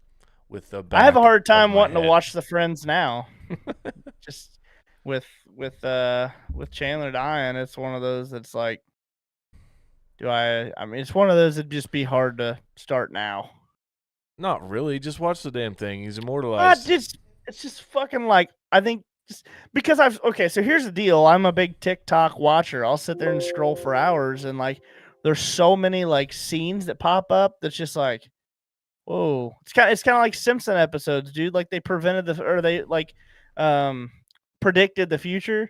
with the back I have a hard of time my wanting to head. watch the Friends now. Just with Chandler dying, it's one of those that's like, I mean, it's one of those that'd just be hard to start now. Not really. Just watch the damn thing. He's immortalized. It's just fucking like, I think just because so here's the deal. I'm a big TikTok watcher. I'll sit there and scroll for hours, and like there's so many like scenes that pop up that's just like, whoa. It's kind of like Simpson episodes, dude. Like they predicted the future.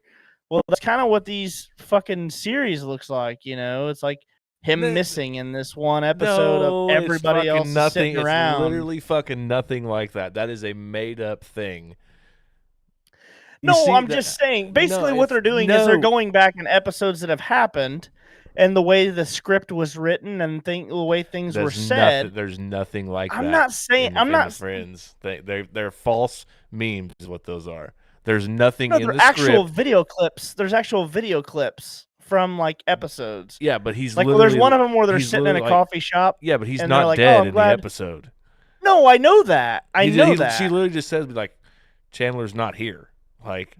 Well, that's kind of what these fucking series looks like, you know? It's like him No, missing in this one episode of it's everybody fucking else nothing. sitting It's around. literally fucking nothing like that. That is a made up thing. You No, see I'm that- just saying. Basically, what it's- they're doing is they're no. going back in episodes that have happened, and the way the script was written and the way things were said. There's nothing like that. I'm not saying. I'm in not. the Friends. They're false memes. Is what those are. There's nothing No, in they're the actual script. video clips. There's actual video clips from like episodes. Yeah, but he's Like, well, literally, there's one of them where they're he's sitting in a literally coffee shop. Yeah, but he's and they're not like, dead "Oh, I'm in glad-" the episode. No, I know that. I He- know he- that. She literally just says like, Chandler's not here, like,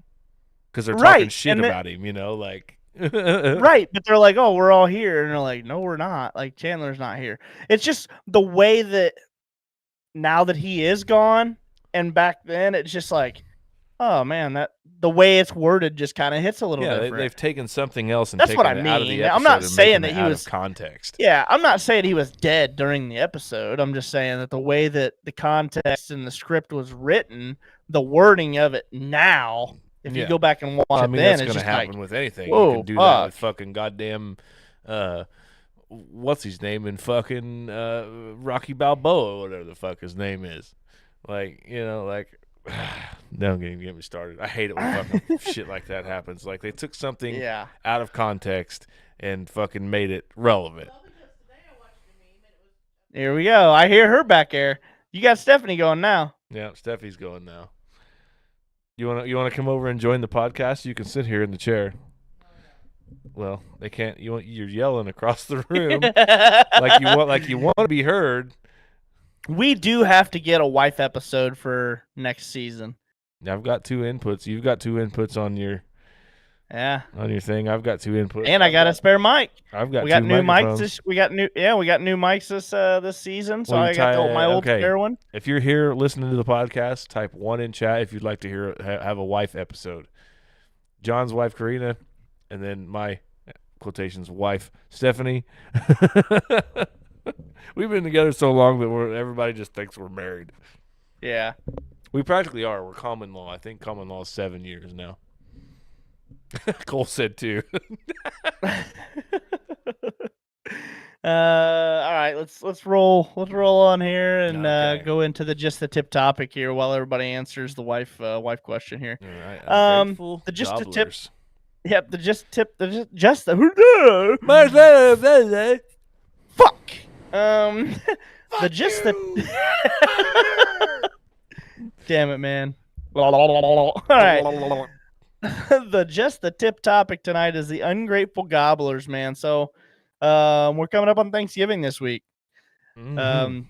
because they're Right, talking shit and then- about him, you know, like. Right, but they're like, "Oh, we're all here," and they're like, "No, we're not. Like Chandler's not here." It's just the way that now that he is gone, and back then it's just like, oh man, that the way it's worded just kind of hits a little Yeah, different. they've taken something else and That's taken what I it out of the mean. episode. I'm not and saying making that it he out was- of context. Yeah, I'm not saying he was dead during the episode. I'm just saying that the way that the context and the script was written, the wording of it now, if you Yeah. go back and watch Well, I it mean, then, that's it's going to just happen like, with anything. You whoa, can do that with fuck. fucking goddamn, what's his name in fucking Rocky Balboa, or whatever the fuck his name is. Like, you know, like, don't even get me started. I hate it when fucking shit like that happens. Like, they took something yeah. out of context and fucking made it relevant. Here we go. I hear her back there. You got Stephanie going now. Yeah, Steffi's going now. You wanna come over and join the podcast? You can sit here in the chair. Well, they can't. You're yelling across the room like you want to be heard. We do have to get a wife episode for next season. I've got 2 inputs. You've got 2 inputs on your thing. I've got 2 inputs. And I got a spare mic. I've got we got 2 new microphones. mics. We got new mics this season. So Well, I got my old spare one. If you're here listening to the podcast, type 1 in chat if you'd like to have a wife episode. John's wife Karina, and then my quotations wife Stephanie. We've been together so long that everybody just thinks we're married. Yeah. We practically are. We're common law. I think common law is 7 years now. Cole said 2. All right, let's roll on here and Okay. go into the tip topic here while everybody answers the wife question here. All right. The just the tip. Gobblers. Yep, the fuck. The just the damn it, man. All right. The tip topic tonight is the ungrateful gobblers, man. So we're coming up on Thanksgiving this week. Mhm.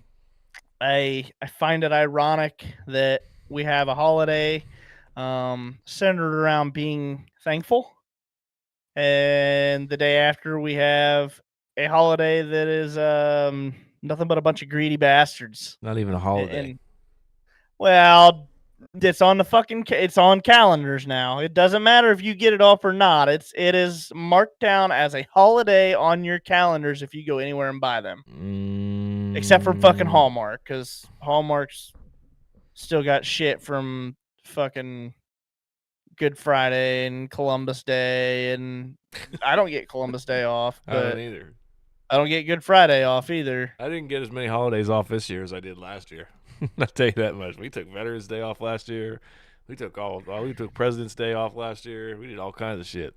I find it ironic that we have a holiday centered around being thankful, and the day after we have a holiday that is nothing but a bunch of greedy bastards. Not even a holiday. And well, it's on it's on calendars now. It doesn't matter if you get it off or not. It is marked down as a holiday on your calendars if you go anywhere and buy them. Except for fucking Hallmark, because Hallmark's still got shit from fucking Good Friday and Columbus Day, and I don't get Columbus Day off, I don't but either. I don't get Good Friday off either. I didn't get as many holidays off this year as I did last year. I'll tell you that much. We took Veterans Day off last year. We took President's Day off last year. We did all kinds of shit.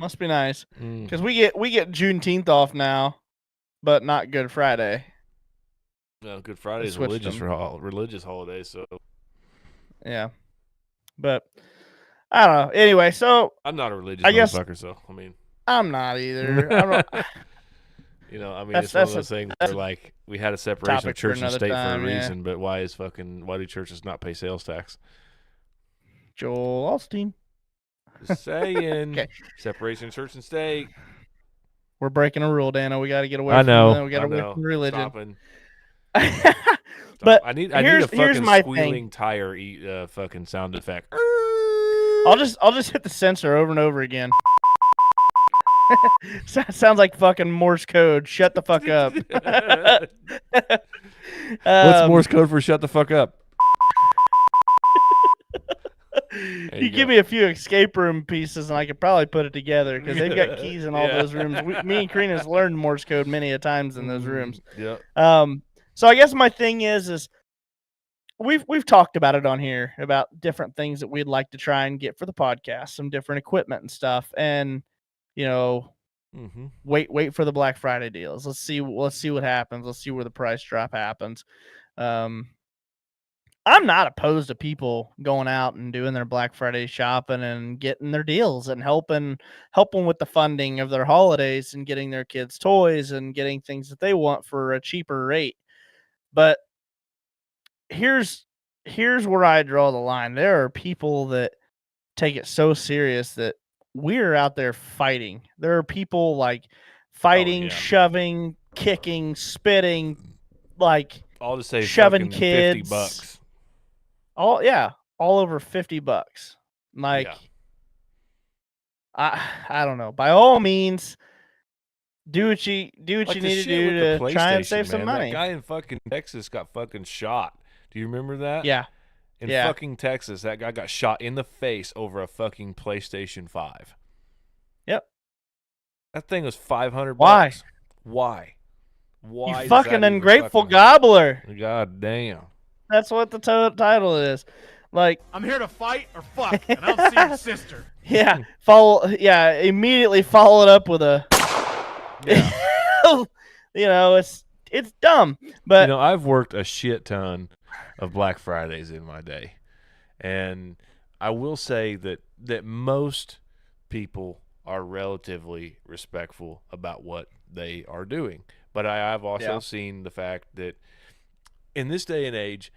Must be nice, Mm. because we get Juneteenth off now, but not Good Friday. No, Good Friday is switched religious holiday, so Yeah, but I don't know. Anyway, so I'm not a religious I guess- motherfucker, so I mean, I'm not either. I don't, it's one of those things where like we had a separation of topic for church and another state time, for a yeah. reason, but why do churches not pay sales tax? Joel Osteen. Just saying. Okay. Separation of church and state. We're breaking a rule, Dano. We got to get away. I know. We got to away from religion. Stopping. But I need a here's fucking my squealing thing. tire fucking sound effect. I'll just hit the sensor over and over again. Sounds like fucking Morse code. Shut the fuck up. What's Morse code for shut the fuck up? You give me a few escape room pieces, and I could probably put it together because they've got keys in all those rooms. Me and Karina's learned Morse code many a times in those rooms. Yeah. So I guess my thing is we've talked about it on here about different things that we'd like to try and get for the podcast, some different equipment and stuff, and Mm-hmm. wait for the Black Friday deals. Let's see what happens. Let's see where the price drop happens. I'm not opposed to people going out and doing their Black Friday shopping and getting their deals and helping with the funding of their holidays and getting their kids toys and getting things that they want for a cheaper rate. But here's where I draw the line. There are people that take it so serious that we're out there fighting. There are people like fighting, yeah. shoving, kicking, spitting, like I'll just say shoving fucking kids. $50. all over $50. Like, Yeah. I don't know. By all means, do what you Like need the to shit do with to the try and PlayStation, save some man. money. That guy in fucking Texas got fucking shot. Do you remember that? Yeah. In Yeah. fucking Texas, that guy got shot in the face over a fucking PlayStation 5. Yep. That thing was $500. Why? Why? You does fucking that even ungrateful fucking- gobbler. God damn. That's what the title is. Like, I'm here to fight or fuck, and I don't see your sister. yeah, immediately follow it up with a, Yeah. it's dumb, but I've worked a shit ton of Black Fridays in my day, and I will say that most people are relatively respectful about what they are doing. But I've also seen the fact that in this day and age,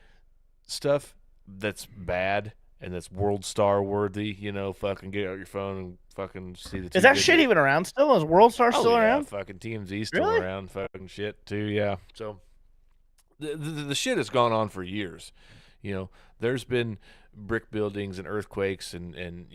stuff that's bad and that's world star worthy, fucking get out your phone and fucking see the is that shit even around still? Is World Star still around? Fucking TMZ still Really? around, fucking shit too, yeah. So the shit has gone on for years. There's been brick buildings and earthquakes and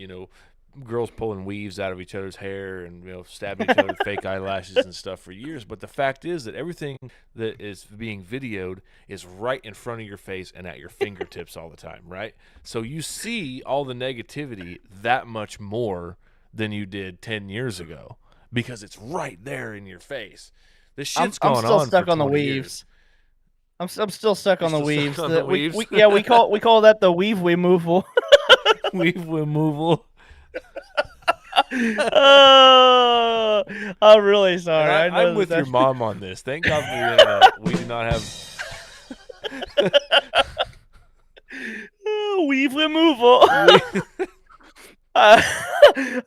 girls pulling weaves out of each other's hair and stabbing each other with fake eyelashes and stuff for years. But the fact is that everything that is being videoed is right in front of your face and at your fingertips all the time, right? So you see all the negativity that much more than you did 10 years ago because it's right there in your face. This shit's I'm gone still on stuck for on the 20 weaves. years. I'm still stuck on the You're still weaves. stuck on the weaves? We call that the weave removal. Weave removal. Oh, I'm really sorry. And I know I'm with your that's mom on this. Thank God for the internet. We do not have. weave removal. I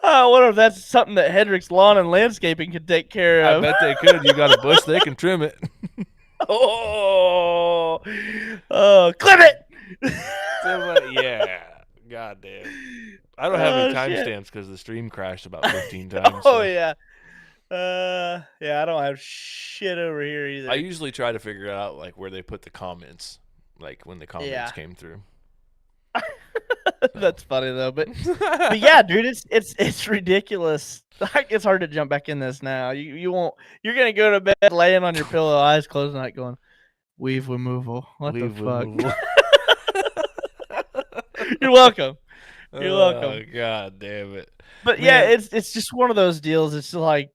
wonder if that's something that Hendrick's Lawn and Landscaping could take care I of. bet they could. You got a bush, they can trim it. Oh, clip it. Yeah. God damn. I don't have any Oh, shit. timestamps because the stream crashed about 15 times. Oh so. yeah. I don't have shit over here either. I usually try to figure out like where they put the comments, like when the comments came through. That's funny though, but yeah, dude, it's ridiculous. It's hard to jump back in this now. You won't. You're gonna go to bed laying on your pillow, eyes closed, and going, weave removal. What the fuck? Removal. You're welcome. You're welcome. Oh, God damn it. But Man. yeah, it's just one of those deals. It's like,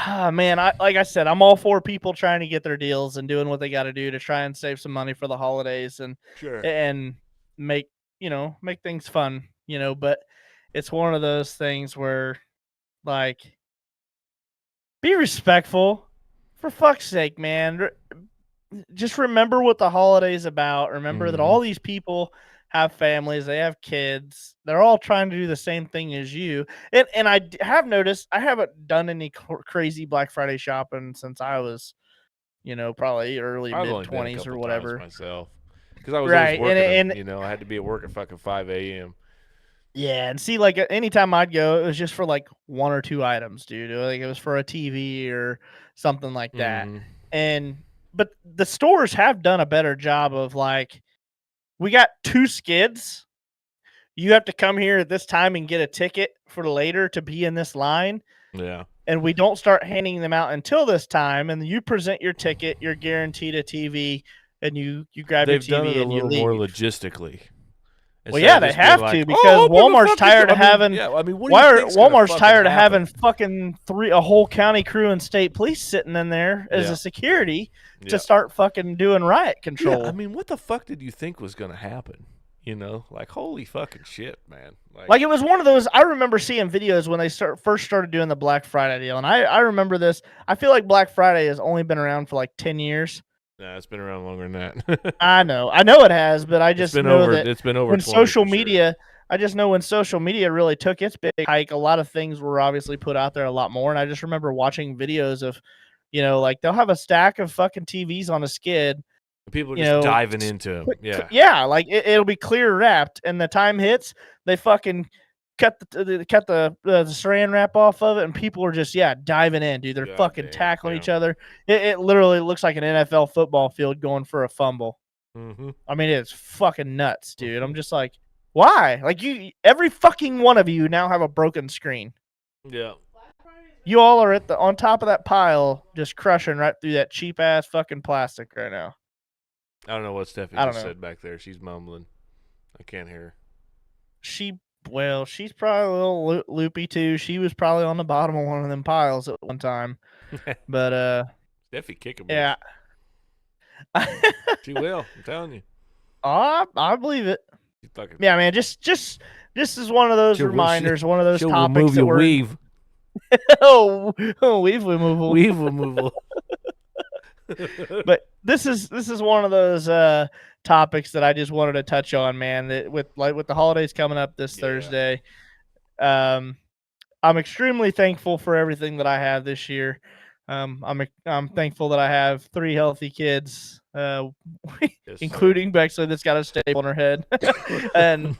man, like I said, I'm all for people trying to get their deals and doing what they got to do to try and save some money for the holidays and make things fun, but it's one of those things where, like, be respectful, for fuck's sake, man. Just remember what the holiday's about. Remember that all these people have families, they have kids, they're all trying to do the same thing as you. And I have noticed I haven't done any crazy Black Friday shopping since I was, probably early I've mid only been a 20s or couple whatever. times myself. Because I was Right, always working, and I had to be at work at fucking 5 a.m. yeah, and see, like, anytime I'd go, it was just for like one or two items, dude. Like, it was for a TV or something like that. But the stores have done a better job of, like, we got 2 skids. You have to come here at this time and get a ticket for later to be in this line. Yeah. And we don't start handing them out until this time. And you present your ticket, you're guaranteed a TV, and you grab your TV They've done it a and you little leave. more logistically. Well, yeah, they have to because Walmart's tired of having. Yeah, I mean, Walmart's tired of having fucking a whole county crew and state police sitting in there as a security to start fucking doing riot control. Yeah, I mean, what the fuck did you think was going to happen? Like, holy fucking shit, man. Like, it was one of those. I remember seeing videos when they first started doing the Black Friday deal, and I remember this. I feel like Black Friday has only been around for like 10 years. Nah, it's been around longer than that. I know it has, but I just know that it's been over when 20 social for sure. media. I just know when social media really took its big hike, a lot of things were obviously put out there a lot more. And I just remember watching videos of, like, they'll have a stack of fucking TVs on a skid. People are just diving into them. Yeah, like it'll be clear wrapped, and the time hits, they fucking cut the saran wrap off of it, and people are just diving in, dude. They're fucking tackling each other. It literally looks like an NFL football field going for a fumble. I mean, it's fucking nuts, dude. I'm just like, why? Like, every fucking one of you now have a broken screen. Yeah. You all are on top of that pile, just crushing right through that cheap ass fucking plastic right now. I don't know what Stephanie just said back there. She's mumbling. I can't hear her. She's probably a little loopy too. She was probably on the bottom of one of them piles at one time. But Steffi kick him. Yeah. She will. I'm telling you. I believe it. Fucking, Yeah, man. Just is one of those reminders, one of those she'll topics remove that your we're weave. weave removal. Weave removal. But this is one of those topics that I just wanted to touch on, man. That with the holidays coming up this Thursday, I'm extremely thankful for everything that I have this year. I'm thankful that I have 3 healthy kids, including Bexley that's got a staple on her head, and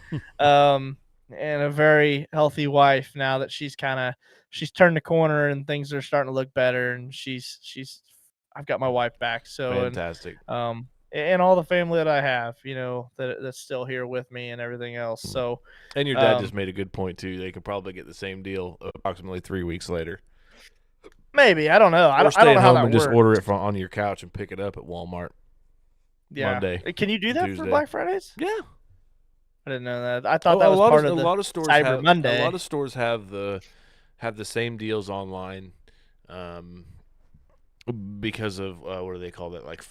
and a very healthy wife now that she's turned the corner and things are starting to look better, and I've got my wife back. So fantastic. And all the family that I have, that's still here with me and everything else. So, and your dad just made a good point too. They could probably get the same deal approximately 3 weeks later. Maybe, I don't know. I don't know how that and works. Just order it on your couch and pick it up at Walmart. Yeah. Monday. Can you do that Tuesday. for Black Fridays? Yeah. I didn't know that. I thought that was part of the Cyber Monday. A lot of stores have the same deals online, because of what do they call that? Like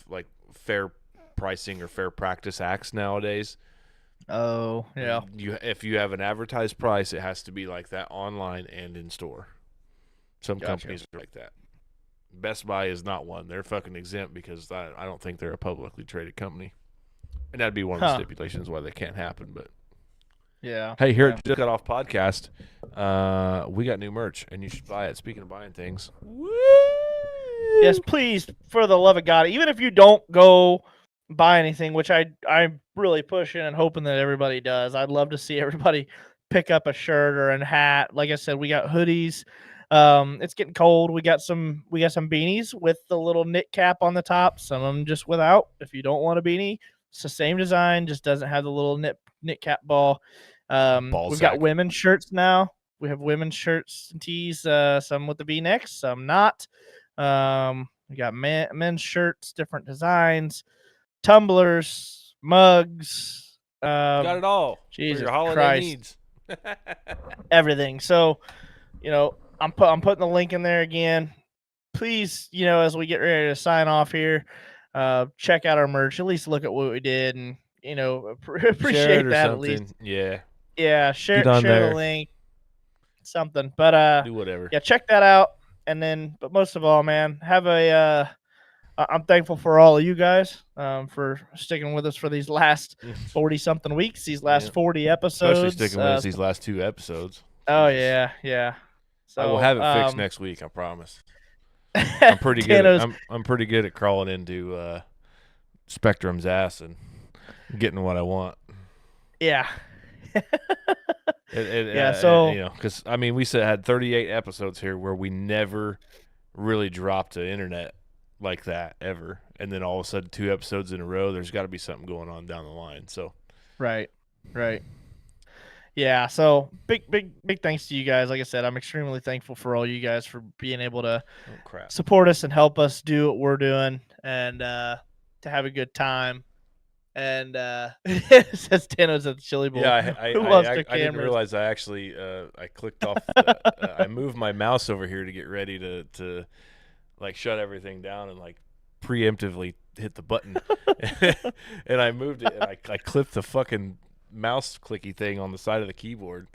fair pricing or fair practice acts nowadays. Oh yeah. If you have an advertised price, it has to be like that online and in store. Some companies are like that. Best Buy is not one. They're fucking exempt because I don't think they're a publicly traded company. And that'd be one of the stipulations why they can't happen. But yeah. Hey, here at Just Got Off Podcast, we got new merch, and you should buy it. Speaking of buying things. Woo! Yes, please, for the love of God. Even if you don't go buy anything, which I'm really pushing and hoping that everybody does. I'd love to see everybody pick up a shirt or a hat. Like I said, we got hoodies. It's getting cold. We got some beanies with the little knit cap on the top. Some of them just without. If you don't want a beanie, it's the same design, just doesn't have the little knit cap ball. We've got women's shirts now. We have women's shirts and tees. Some with the V-necks, some not. We got men's shirts, different designs, tumblers, mugs. Got it all. Jesus for your holiday Christ. needs. Everything. So, I'm putting the link in there again. Please, as we get ready to sign off here, check out our merch. At least look at what we did, and appreciate that at least. Yeah, share the link, something. But do whatever. Yeah, check that out. And then, but most of all, man, I'm thankful for all of you guys for sticking with us for these last 40-something weeks, these last 40 episodes. Especially sticking with us these last 2 episodes. Oh, yeah. So, I will have it fixed next week, I promise. I'm pretty good. I'm pretty good at crawling into Spectrum's ass and getting what I want. Yeah. Because we had 38 episodes here where we never really dropped the internet like that ever, and then all of a sudden 2 episodes in a row. There's got to be something going on down the line. So, right. Yeah, so big thanks to you guys. Like I said, I'm extremely thankful for all you guys for being able to support us and help us do what we're doing, and to have a good time. And it says Tano's at the Chili Bowl. Yeah, I didn't realize I actually I clicked off. I moved my mouse over here to get ready to like shut everything down and like preemptively hit the button, and I moved it and I clipped the fucking mouse clicky thing on the side of the keyboard.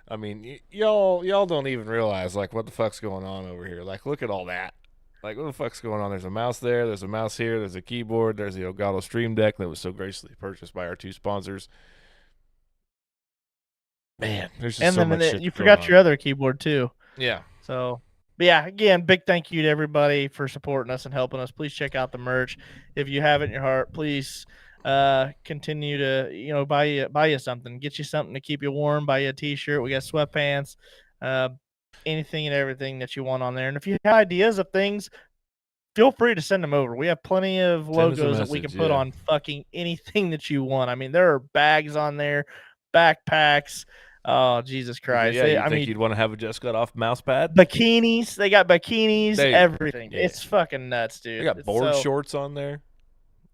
I mean, y'all don't even realize like what the fuck's going on over here. Like, look at all that. Like, what the fuck's going on? There's a mouse there. There's a mouse here. There's a keyboard. There's the Elgato Stream Deck that was so graciously purchased by our 2 sponsors. Man, there's just so much shit you forgot your other keyboard too. Yeah. So, but yeah, again, big thank you to everybody for supporting us and helping us. Please check out the merch. If you have it in your heart, please continue to buy you something, get you something to keep you warm, buy you a t-shirt. We got sweatpants, anything and everything that you want on there. And if you have ideas of things, feel free to send them over. We have plenty of logos that we can put on fucking anything that you want. I mean, there are bags on there, backpacks. Oh, Jesus Christ. Yeah, you'd want to have a Just Got Off mouse pad? Bikinis. They got bikinis, everything. Yeah. It's fucking nuts, dude. They got board shorts on there.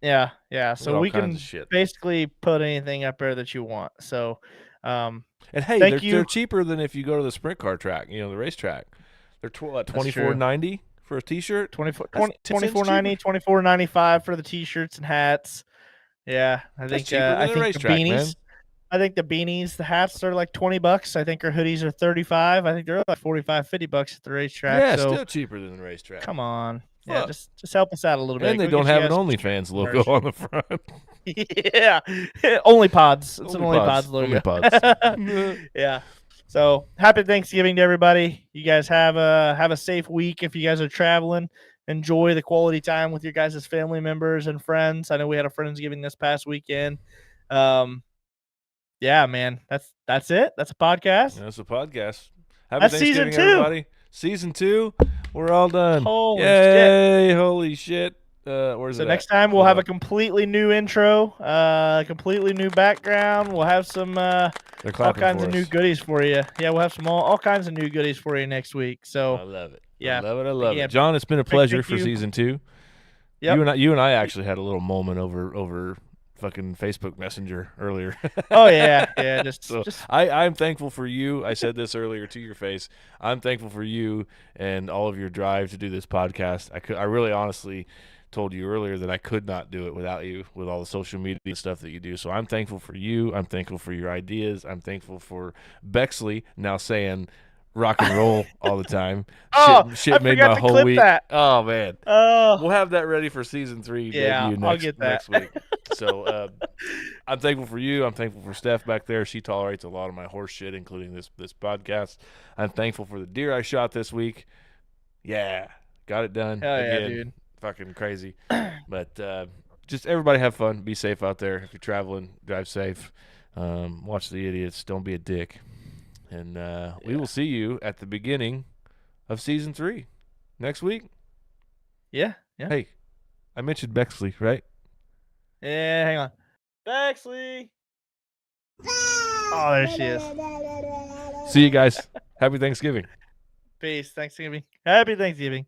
Yeah. So we can basically put anything up there that you want. So, and hey, they're cheaper than if you go to the sprint car track, the racetrack. They're $24.90 for a t-shirt. $24.90, $24.95 for the t-shirts and hats. Yeah, I think the beanies. Man. I think the beanies, the hats are like $20. I think our hoodies are 35. I think they're like 45, $50 at the racetrack. Yeah, so still cheaper than the racetrack. come on. Yeah, Fuck. just help us out a little bit. And they Go don't get you have an guys some OnlyFans logo merch. on the front. Yeah, Only Pods. It's an Only OnlyPods. Pods logo. OnlyPods. Yeah. So happy Thanksgiving to everybody. You guys have a safe week if you guys are traveling. Enjoy the quality time with your guys' family members and friends. I know we had a Friendsgiving this past weekend. Yeah, man. That's it. That's a podcast. That's a podcast. Happy That's season Thanksgiving, 2. everybody. Season 2. We're all done. Holy Yay! Holy shit. Where's So it next at? time we'll Hold have a up. completely new intro, completely new background. We'll have some They're all clapping kinds for of new us. goodies for you. Yeah, we'll have some all kinds of new goodies for you next week. I So love it. yeah. I love it. I love Yeah. it. John, it's been a pleasure thank for you. season 2. Yep. You and I actually had a little moment over fucking Facebook Messenger earlier. Oh yeah, just So just I'm thankful for you. I said this earlier to your face. I'm thankful for you and all of your drive to do this podcast. I really honestly told you earlier that I could not do it without you, with all the social media stuff that you do. So I'm thankful for you. I'm thankful for your ideas. I'm thankful for Bexley now saying rock and roll all the time. Oh, shit I made forgot my to whole clip week. that. Oh man. oh We'll have that ready for season 3 Yeah, debut I'll next, get that. next week. So I'm thankful for you. I'm thankful for Steph back there. She tolerates a lot of my horse shit, including this podcast. I'm thankful for the deer I shot this week. Yeah, got it done. Hell yeah, Again, dude. Fucking crazy. But just everybody have fun. Be safe out there. If you're traveling, drive safe. Watch the idiots. Don't be a dick. And we will see you at the beginning of season 3 next week. yeah. Hey, I mentioned Bexley, right? Yeah, hang on. Bexley. Oh, there she is. See you guys. Happy Thanksgiving. Peace. Thanksgiving. Happy Thanksgiving.